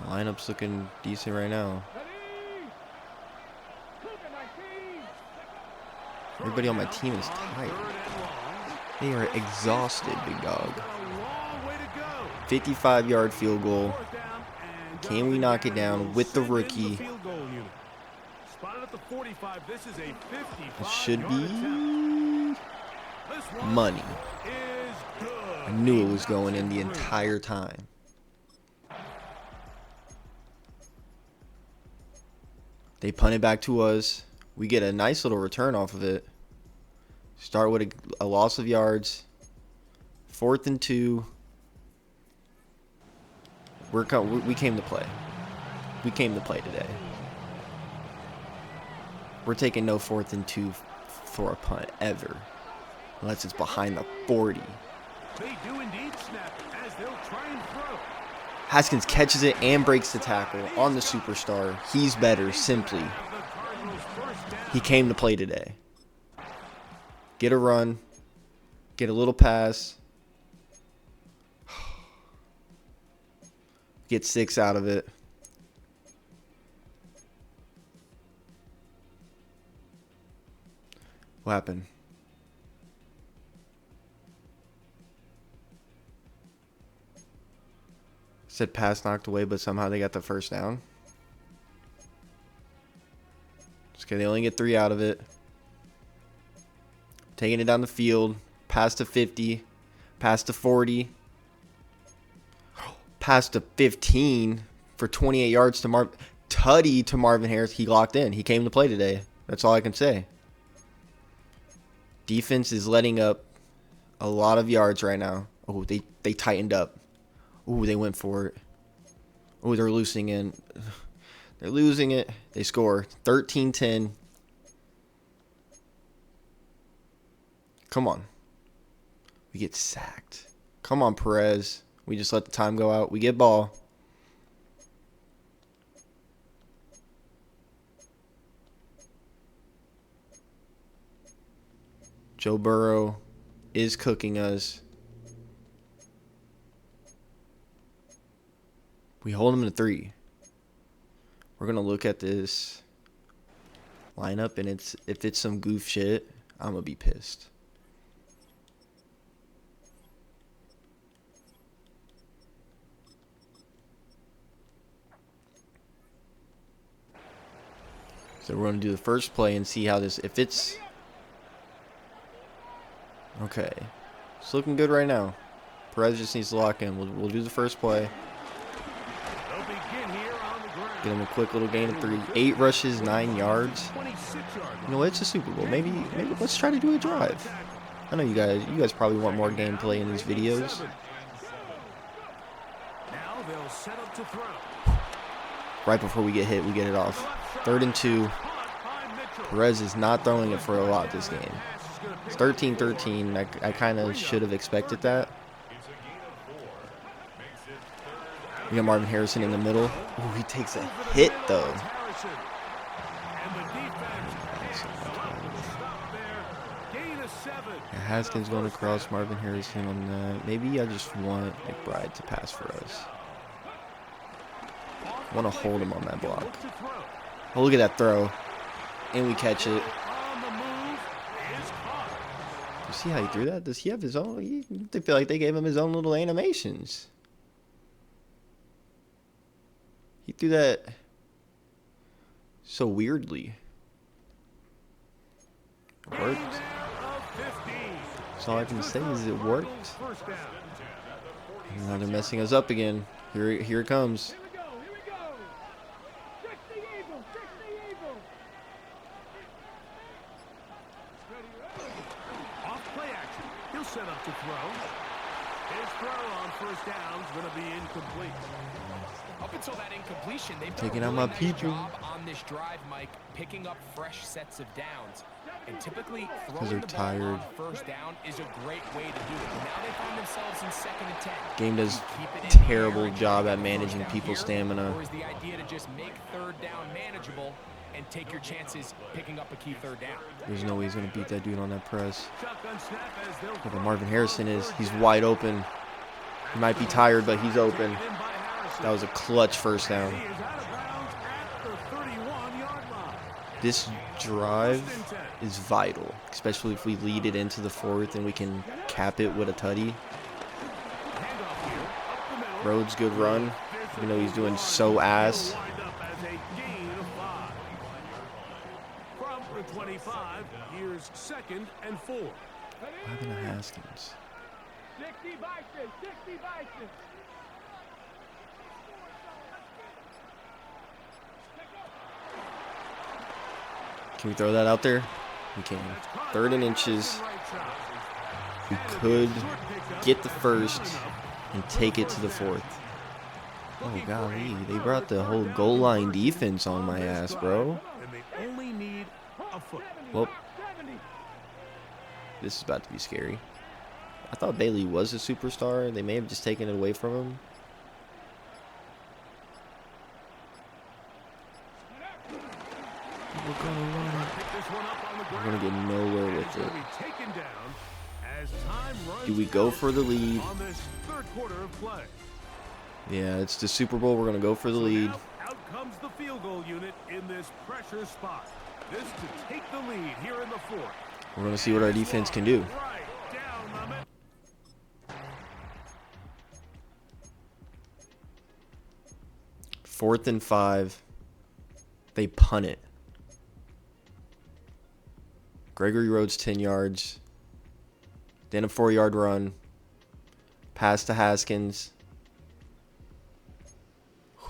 Lineup's looking decent right now. Everybody on my team is tired. They are exhausted, big dog. 55-yard field goal. Can we knock it down with the rookie? It should be money. I knew it was going in the entire time. They punt it back to us. We get a nice little return off of it. Start with a loss of yards. 4th and 2. We came to play. We came to play today. We're taking no 4th and 2 for a punt ever, unless it's behind the 40. They do indeed snap as they'll try and throw. Haskins catches it and breaks the tackle on the superstar. He's better, simply. He came to play today. Get a run. Get a little pass. Get 6 out of it. What happened? Said pass knocked away, but somehow they got the first down. Okay, they only get 3 out of it. Taking it down the field. Pass to 50. Pass to 40. Pass to 15 for 28 yards to Tutty to Marvin Harris. He locked in. He came to play today. That's all I can say. Defense is letting up a lot of yards right now. Oh, they tightened up. Oh, they went for it. Oh, they're losing it. They're losing it. They score 13-10. Come on. We get sacked. Come on, Perez. We just let the time go out. We get ball. Joe Burrow is cooking us. We hold him to 3. We're going to look at this lineup, and if it's some goof shit, I'm going to be pissed. So we're going to do the first play and see how this, if it's, Okay. It's looking good right now. Perez just needs to lock in. We'll do the first play. Get him a quick little gain of 3. 8 rushes, 9 yards. You know, it's a Super Bowl. Maybe let's try to do a drive. I know you guys probably want more gameplay in these videos. Now they'll set up to throw. Right before we get hit, we get it off. 3rd and 2. Perez is not throwing it for a lot this game. It's 13-13. I kind of should have expected that. We got Marvin Harrison in the middle. Ooh, he takes a hit, though. Yeah, Haskins going across, Marvin Harrison on that. Maybe I just want McBride to pass for us. I want to hold him on that block. Oh, look at that throw. And we catch it. You see how he threw that? Does he have his own? They feel like they gave him his own little animations. He threw that so weirdly. It worked. That's all I can say is it worked. And now they're messing us up again. Here it comes. Set up to throw. His throw on first down is going to be incomplete. Up until that incompletion, they've taking done out a my really nice people job on this drive, Mike, picking up fresh sets of downs. And typically, they're throwing the ball tired. on first down is a great way to do it. Now they find themselves in 2nd and 10. Game does Keep it in terrible the air and job get at the managing first down people's here, stamina. Or is the idea to just make 3rd down manageable and take your chances picking up a key 3rd down? There's no way he's going to beat that dude on that press. Shotgun snap as they'll But Marvin Harrison he's wide open. He might be tired, but he's open. That was a clutch first down. He is out of bounds at the 31-yard line. This drive is vital, especially if we lead it into the 4th and we can cap it with a tutty. Handoff here, up the middle. Rhodes, good run. Even though he's doing so ass. Wind up as a gain of 5. From the 25, here's 2nd and 4. What happened to Haskins? 60 Vikings, 60 Vikings. Can we throw that out there? We can. 3rd and inches. We could get the 1st and take it to the 4th. Oh, golly. They brought the whole goal line defense on my ass, bro. And they only need a foot. Well, this is about to be scary. I thought Bailey was a superstar. They may have just taken it away from him. We're gonna run it. We're gonna get nowhere with it. Do we go for the lead? On this 3rd quarter of play. Yeah, it's the Super Bowl. We're gonna go for the lead. Now, out comes the field goal unit in this pressure spot. This to take the lead here in the 4th. We're gonna see what our defense can do. Right down the middle. 4th and 5. They punt it. Gregory Rhodes 10 yards. Then a 4-yard run. Pass to Haskins.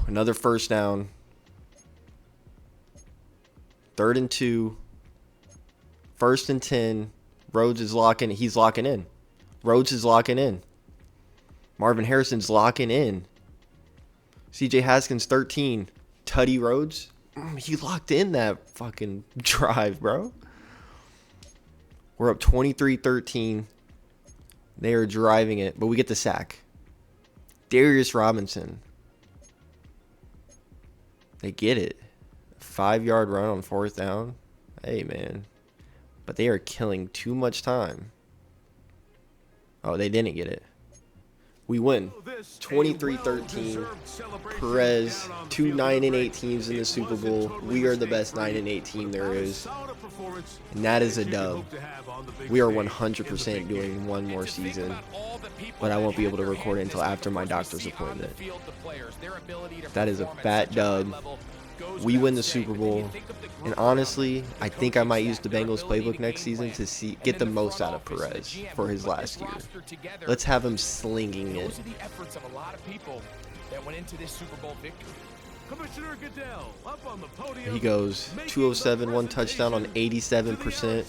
Another first down. 3rd and 2. 1st and 10. Rhodes is locking. He's locking in. Rhodes is locking in. Marvin Harrison's locking in. CJ Haskins 13. Tutty Rhodes. He locked in that fucking drive, bro. We're up 23-13. They are driving it, but we get the sack. Darius Robinson. They get it. 5-yard run on 4th down. Hey, man. But they are killing too much time. Oh, they didn't get it. We win. 23-13. Perez, 2 9-8 teams in the Super Bowl. We are the best 9-8 team there is. And that is a dub. We are 100% doing one more season. But I won't be able to record it until after my doctor's appointment. That is a fat dub. we win the Super Bowl, and honestly, I think I might use the Bengals playbook next season to get the most out of Perez for his last year. Let's have him slinging it. Those are the efforts of a lot of people that went into this Super Bowl victory. Commissioner Goodell up on the podium. He goes 207, 1 touchdown on 87%.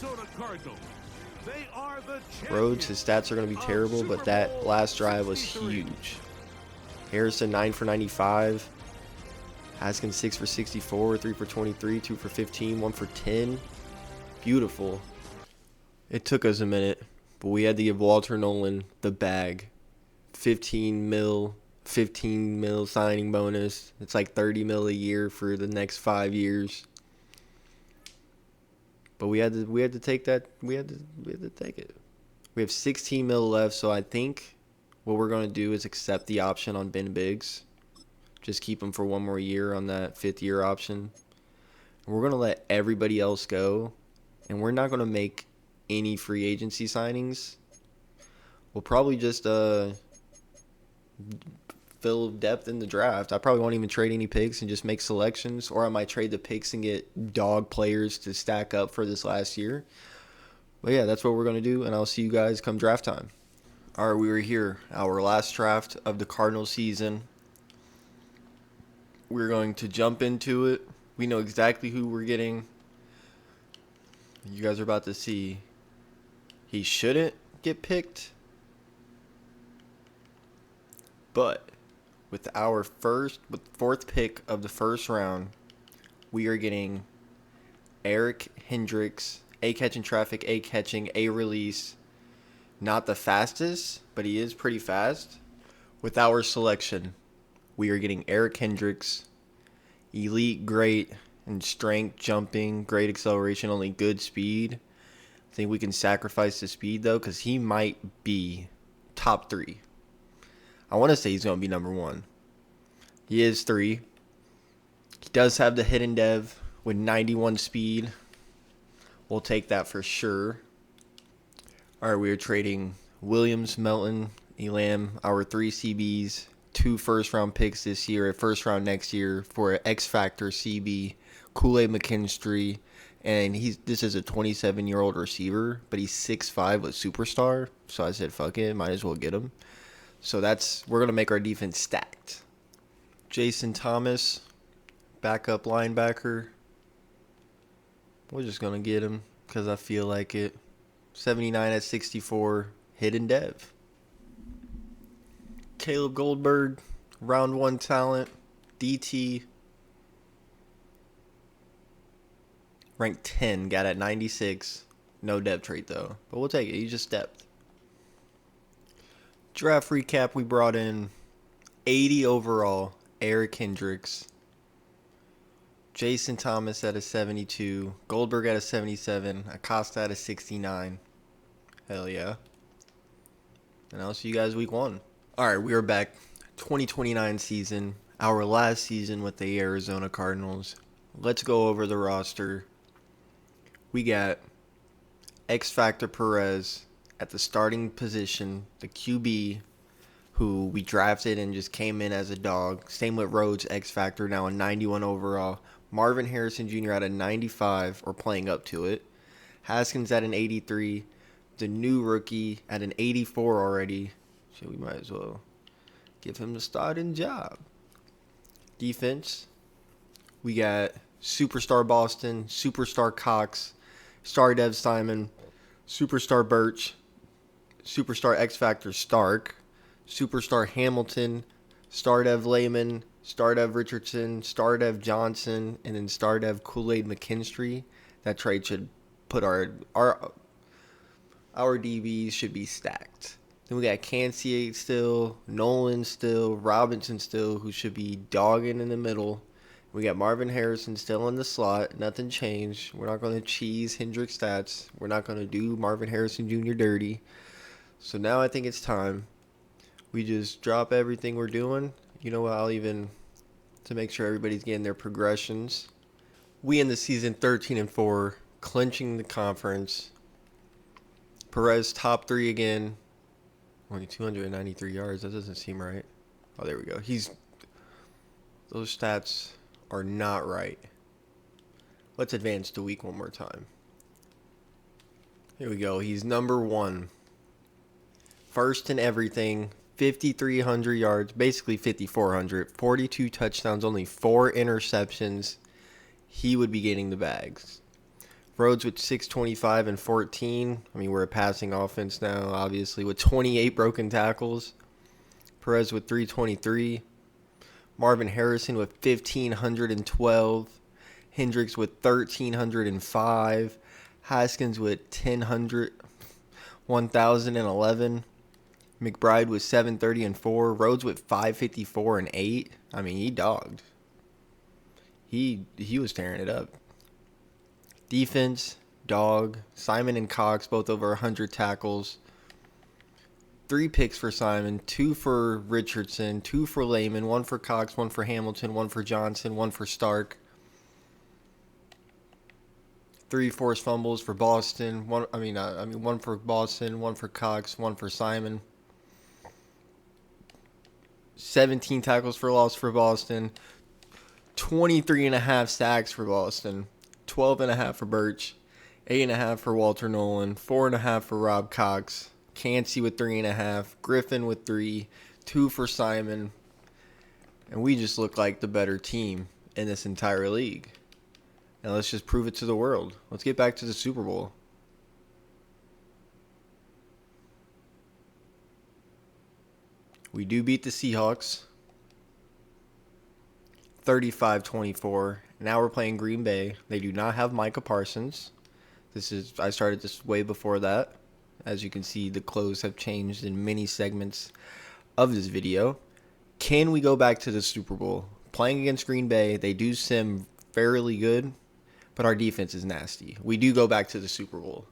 Rhodes, his stats are going to be terrible, but that last drive was huge. Harrison 9 for 95. Haskins 6 for 64, 3 for 23, 2 for 15, 1 for 10. Beautiful. It took us a minute, but we had to give Walter Nolan the bag. 15 mil signing bonus. It's like 30 mil a year for the next 5 years. But we had to take that. We had to take it. We have 16 mil left, so I think what we're going to do is accept the option on Ben Biggs. Just keep him for one more year on that 5th year option. And we're going to let everybody else go. And we're not going to make any free agency signings. We'll probably just fill depth in the draft. I probably won't even trade any picks and just make selections. Or I might trade the picks and get dog players to stack up for this last year. But yeah, that's what we're going to do. And I'll see you guys come draft time. All right, we were here. Our last draft of the Cardinals season. We're going to jump into it. We know exactly who we're getting. You guys are about to see. He shouldn't get picked. But with our fourth pick of the first round, we are getting Eric Hendricks. A catching traffic, A catching, A release. Not the fastest, but he is pretty fast. With our selection, we are getting Eric Hendricks, elite, great in strength, jumping, great acceleration, only good speed. I think we can sacrifice the speed, though, because he might be top 3. I want to say he's going to be number 1. He is 3. He does have the hidden dev with 91 speed. We'll take that for sure. All right, we are trading Williams, Melton, Elam, our 3 CBs. 2 first-round picks this year, a first-round next year for an X-Factor CB, Kool-Aid McKinstry, and this is a 27-year-old receiver, but he's 6'5" with superstar, so I said, fuck it, might as well get him. So we're going to make our defense stacked. Jason Thomas, backup linebacker. We're just going to get him because I feel like it. 79 at 64, hidden dev. Caleb Goldberg, round 1 talent, DT. Ranked 10, got at 96. No depth trait though, but we'll take it. He's just depth. Draft recap, we brought in 80 overall, Eric Hendricks. Jason Thomas at a 72. Goldberg at a 77. Acosta at a 69. Hell yeah. And I'll see you guys week 1. All right, we are back. 2029 season. Our last season with the Arizona Cardinals. Let's go over the roster. We got X-Factor Perez at the starting position. The QB who we drafted and just came in as a dog. Same with Rhodes, X-Factor, now a 91 overall. Marvin Harrison Jr. at a 95 or playing up to it. Haskins at an 83. The new rookie at an 84 already. So we might as well give him the starting job. Defense. We got Superstar Boston, Superstar Cox, Star Dev Simon, Superstar Birch, Superstar X Factor Stark, Superstar Hamilton, Star Dev Lehman, Star Dev Richardson, Star Dev Johnson, and then Star Dev Kool-Aid McKinstry. That trade should put our DBs should be stacked. Then we got Canciate still, Nolan still, Robinson still, who should be dogging in the middle. We got Marvin Harrison still in the slot. Nothing changed. We're not going to cheese Hendricks stats. We're not going to do Marvin Harrison Jr. dirty. So now I think it's time. We just drop everything we're doing. You know what? I'll even, to make sure everybody's getting their progressions. We in the season 13-4, clinching the conference. Perez top 3 again. Only 293 yards. That doesn't seem right. Oh, there we go. Those stats are not right. Let's advance to week one more time. Here we go. He's number 1. First in everything. 5,300 yards. Basically 5,400. 42 touchdowns. Only 4 interceptions. He would be getting the bags. Rhodes with 625 and 14. I mean, we're a passing offense now, obviously, with 28 broken tackles. Perez with 323. Marvin Harrison with 1,512. Hendricks with 1,305. Haskins with 1,011. McBride with 730 and 4. Rhodes with 554 and 8. I mean, he dogged. He was tearing it up. Defense, dog. Simon and Cox both over 100 tackles. 3 picks for Simon, 2 for Richardson, 2 for Lehman, 1 for Cox, 1 for Hamilton, 1 for Johnson, 1 for Stark. 3 forced fumbles for Boston. 1 for Boston, 1 for Cox, 1 for Simon. 17 tackles for loss for Boston. 23.5 sacks for Boston. 12.5 for Birch. 8.5 for Walter Nolan. 4.5 for Rob Cox. Cansey with 3.5. Griffin with 3. 2 for Simon. And we just look like the better team in this entire league. Now let's just prove it to the world. Let's get back to the Super Bowl. We do beat the Seahawks. 35-24. Now we're playing Green Bay. They do not have Micah Parsons. I started this way before that. As you can see, the clothes have changed in many segments of this video. Can we go back to the Super Bowl? Playing against Green Bay, they do sim fairly good, but our defense is nasty. We do go back to the Super Bowl.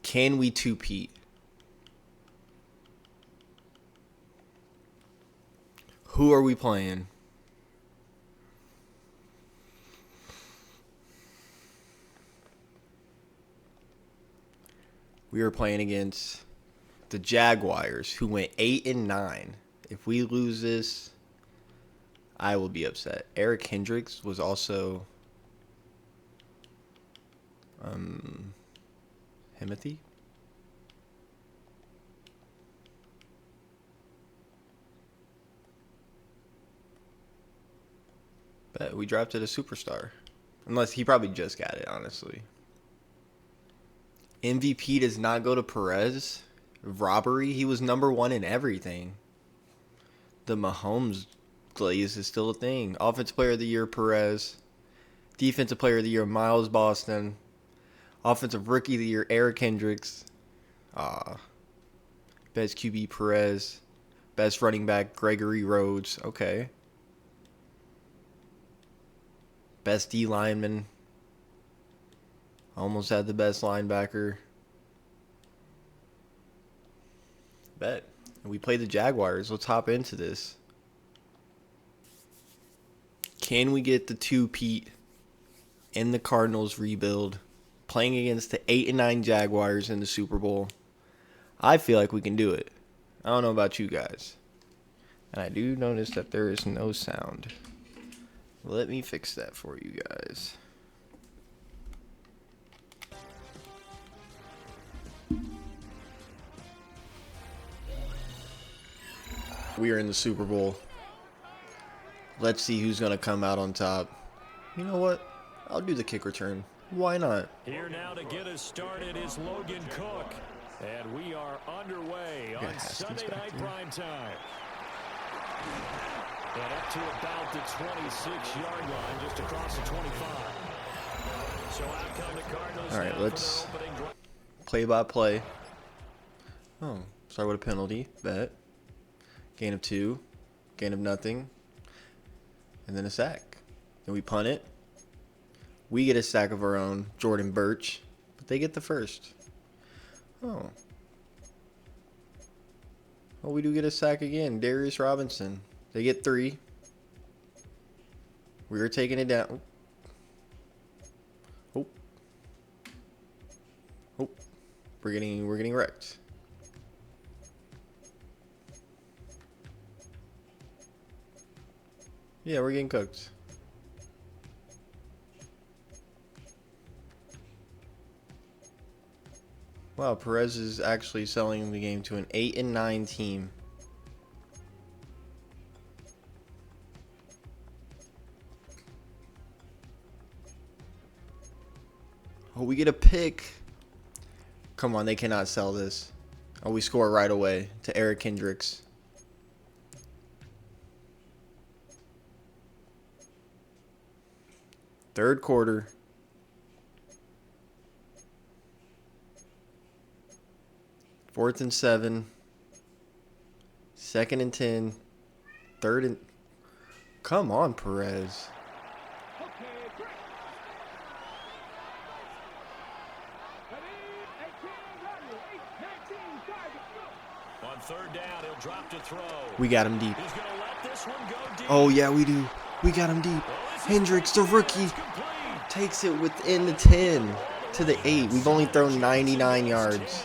Can we two-peat? Who are we playing? We are playing against the Jaguars, who went 8-9. If we lose this, I will be upset. Eric Hendricks was also Himothy. But we drafted a superstar. Unless he probably just got it, honestly. MVP does not go to Perez. Robbery. He was number 1 in everything. The Mahomes glaze is still a thing. Offensive Player of the Year, Perez. Defensive Player of the Year, Miles Boston. Offensive Rookie of the Year, Eric Hendricks. Best QB, Perez. Best running back, Gregory Rhodes. Okay. Best D lineman. Almost had the best linebacker. Bet. And we play the Jaguars. Let's hop into this. Can we get the two-peat in the Cardinals rebuild? Playing against the 8-9 Jaguars in the Super Bowl. I feel like we can do it. I don't know about you guys. And I do notice that there is no sound. Let me fix that for you guys. We are in the Super Bowl. Let's see who's going to come out on top. You know what? I'll do the kick return. Why not? Here now to get us started is Logan Cook. And we are underway on Sunday night prime time. And up to about the 26-yard line, just across the 25. So out come the Cardinals. All right, let's play by play. Oh, sorry, what a penalty. Bet. Gain of 2. Gain of nothing. And then a sack. Then we punt it. We get a sack of our own, Jordan Birch. But they get the first. Oh. Well, we do get a sack again. Darius Robinson. They get 3. We were taking it down. Oh. Oh. We're getting wrecked. Yeah, we're getting cooked. Wow, Perez is actually selling the game to an 8-9 team. Oh, we get a pick. Come on, they cannot sell this. Oh, we score right away to Eric Hendricks. Third quarter. Fourth and 7. Second and 10. Third and... Come on, Perez. On third down, he'll drop to throw. We got him deep. He's going to let this one go deep. Oh, yeah, we do. We got him deep. Well, Hendricks, the rookie, complete. takes it within the 10 to the 8. We've only thrown 99 yards.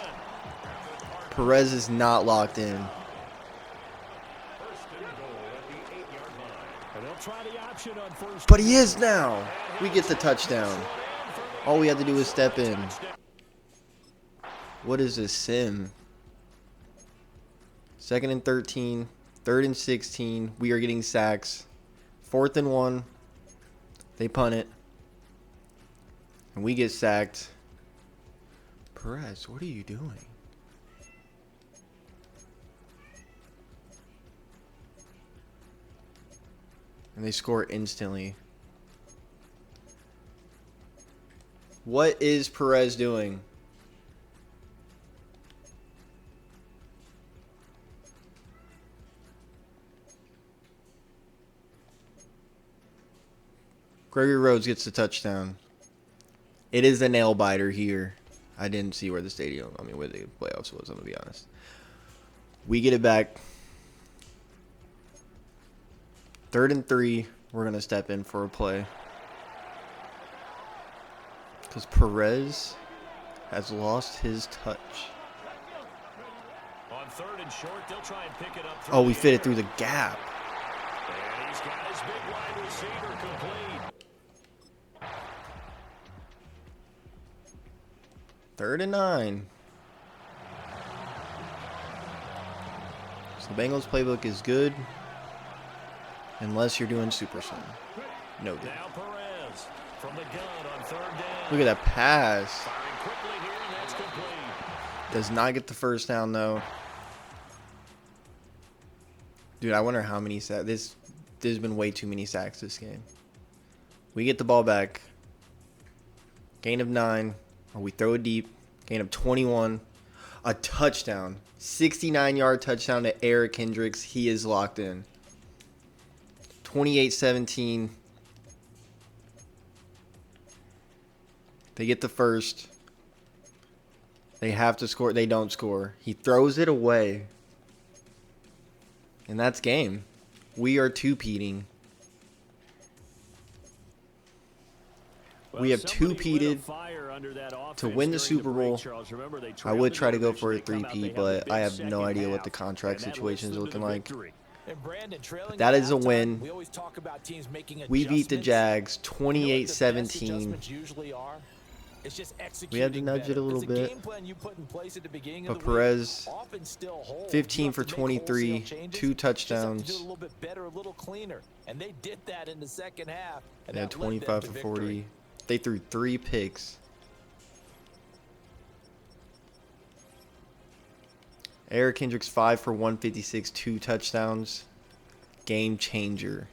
Perez is not locked in. And they'll try the option on first. But he is now. We get the touchdown. All we had to do was step in. What is this sim? Second and 13. Third and 16. We are getting sacks. Fourth and 1. They punt it. And we get sacked. Perez, what are you doing? And they score instantly. What is Perez doing? Gregory Rhodes gets the touchdown. It is a nail biter here. I didn't see where the where the playoffs was, I'm going to be honest. We get it back. Third and 3. We're going to step in for a play. Because Perez has lost his touch. On third and short, they'll try and pick it up. Oh, we fit it through the gap. And he's got his big wide receiver complete. Third and 9. So the Bengals playbook is good. Unless you're doing Super Slam. No good. Now Perez from the gun on third down. Look at that pass. Firing quickly here, and that's complete. Does not get the first down, though. Dude, I wonder how many sacks. There's been way too many sacks this game. We get the ball back. Gain of 9. Or we throw it deep. Gain of 21. A touchdown. 69-yard touchdown to Eric Hendricks. He is locked in. 28-17. They get the first. They have to score. They don't score. He throws it away. And that's game. We are two-peating. We have two-peated to win the Super Bowl. I would try to go for a three-peat, but I have no idea what the contract situation is looking like. But that is a win. We beat the Jags 28-17. We had to nudge it a little bit. But Perez, 15 for 23, 2 touchdowns. They had 25 for 40. They threw 3 picks. Eric Hendricks 5 for 156, 2 touchdowns. Game changer.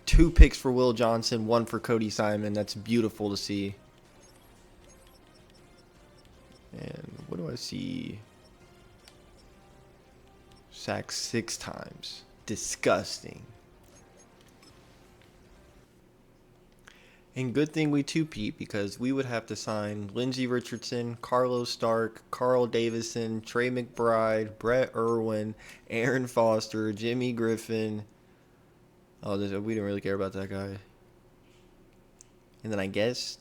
2 picks for Will Johnson, 1 for Cody Simon. That's beautiful to see. And what do I see? Sacked 6 times. Disgusting. And good thing we two-peat, because we would have to sign Lindsey Richardson, Carlos Stark, Carl Davison, Trey McBride, Brett Irwin, Aaron Foster, Jimmy Griffin. Oh, we didn't really care about that guy. And then I guess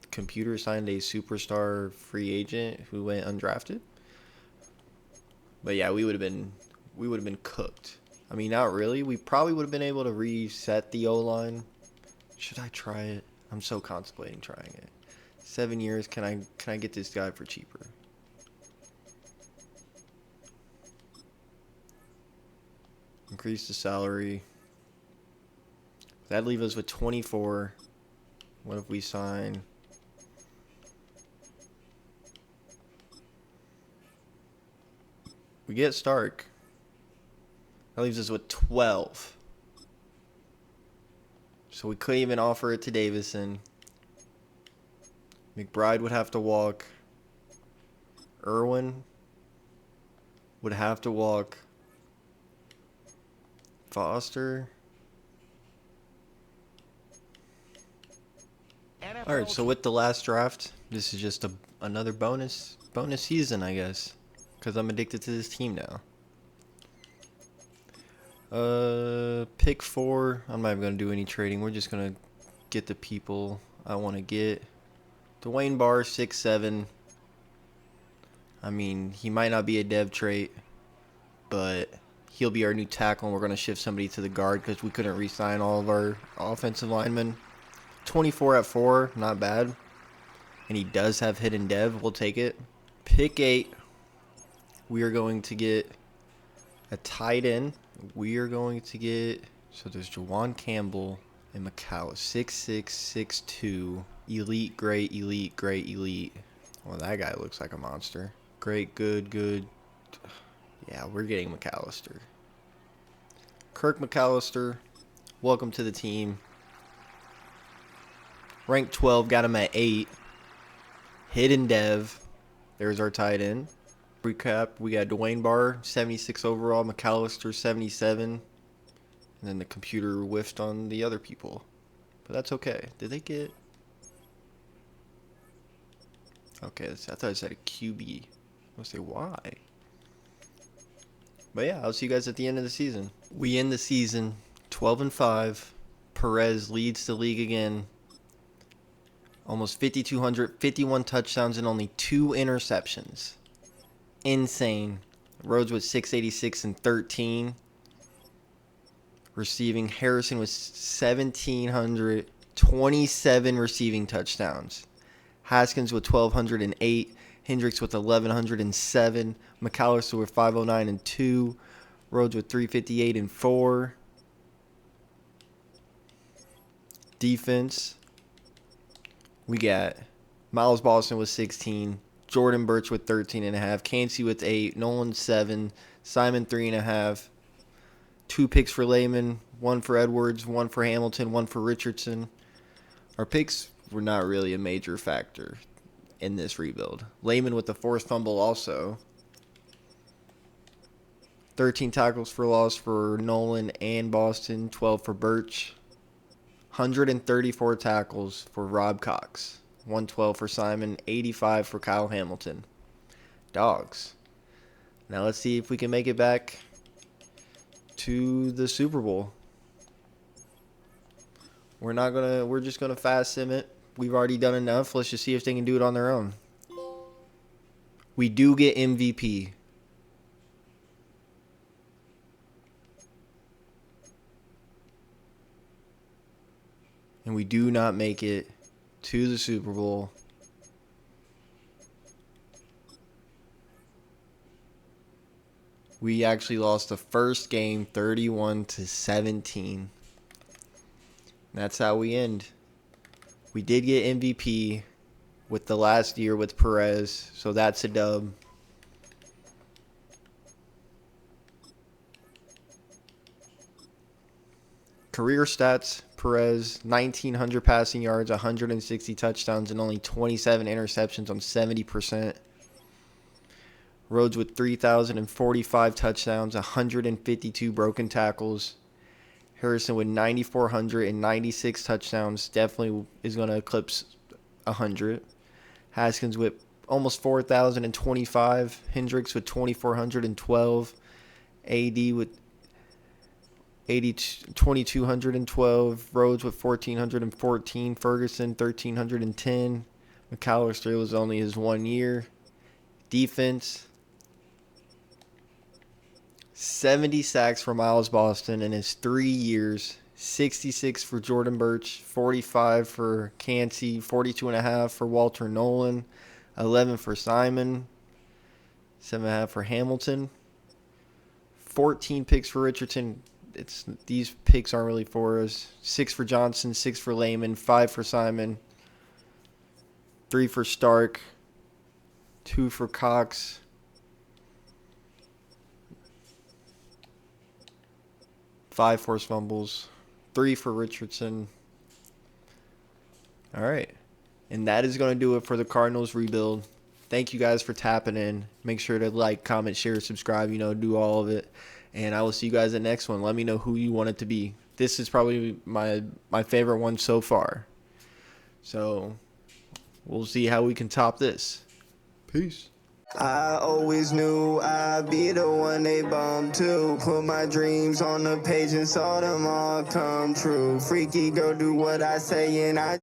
computer signed a superstar free agent who went undrafted. But yeah, we would have been cooked. I mean, not really. We probably would have been able to reset the O-line. Should I try it? I'm so contemplating trying it. 7 years. Can I get this guy for cheaper? Increase the salary. That leaves us with 24. What if we sign? We get Stark. That leaves us with 12. So we couldn't even offer it to Davison. McBride would have to walk. Irwin would have to walk. Foster. All right, so with the last draft, this is just another bonus season, I guess, because I'm addicted to this team now. Pick 4. I'm not even gonna do any trading. We're just gonna get the people I want to get. Dwayne Barr, 6'7". I mean, he might not be a dev trait, but he'll be our new tackle, and we're gonna shift somebody to the guard because we couldn't re-sign all of our offensive linemen. 24 at 4, not bad. And he does have hidden dev. We'll take it. Pick 8. We are going to get a tight end. We are going to get, so there's Jawan Campbell and Macau. 6'6", 6'2". Elite, great, elite, great, elite. Well, that guy looks like a monster. Great, good, good. Yeah, we're getting McAllister. Kirk McAllister, welcome to the team. Rank 12, got him at 8. Hidden dev. There's our tight end. Recap, we got Dwayne Barr, 76 overall, McAllister, 77. And then the computer whiffed on the other people. But that's okay. Did they get... Okay, I thought it said a QB. I'll say why. But yeah, I'll see you guys at the end of the season. We end the season 12-5. Perez leads the league again. Almost 5,200, 51 touchdowns and only 2 interceptions. Insane. Rhodes with 686 and 13. Receiving, Harrison with 1,727 receiving touchdowns. Haskins with 1,208. Hendricks with 1,107. McAllister with 509 and 2. Rhodes with 358 and 4. Defense. We got Miles Boston with 16. Jordan Birch with 13.5. Cansey with 8. Nolan 7. Simon 3.5. 2 picks for Lehman. 1 for Edwards. 1 for Hamilton. 1 for Richardson. Our picks were not really a major factor in this rebuild. Lehman with the forced fumble also. 13 tackles for loss for Nolan and Boston. 12 for Birch. 134 tackles for Rob Cox. 112 for Simon. 85 for Kyle Hamilton. Dogs. Now let's see if we can make it back to the Super Bowl. We're just gonna fast sim it. We've already done enough. Let's just see if they can do it on their own. We do get MVP. And we do not make it to the Super Bowl. We actually lost the first game 31-17. That's how we end. We did get MVP with the last year with Perez, so that's a dub. Career stats, Perez, 1,900 passing yards, 160 touchdowns, and only 27 interceptions on 70%. Rhodes with 3,045 touchdowns, 152 broken tackles. Harrison with 9,496 touchdowns, definitely is going to eclipse 100. Haskins with almost 4,025. Hendricks with 2,412. AD with 2,212. Rhodes with 1,414. Ferguson 1,310. McAllister was only his 1 year. Defense, 70 sacks for Miles Boston in his 3 years 66 for Jordan Birch, 45 for Cansey, 42.5 for Walter Nolan, 11 for Simon, 7.5 for Hamilton, 14 picks for Richardson. These picks aren't really for us. 6 for Johnson, 6 for Lehman, 5 for Simon, 3 for Stark, 2 for Cox, 5 forced fumbles, 3 for Richardson. All right. And that is going to do it for the Cardinals rebuild. Thank you guys for tapping in. Make sure to like, comment, share, subscribe, do all of it. And I will see you guys in the next one. Let me know who you want it to be. This is probably my favorite one so far. So we'll see how we can top this. Peace. I always knew I'd be the one they bum to. Put my dreams on the page and saw them all come true. Freaky, go do what I say and I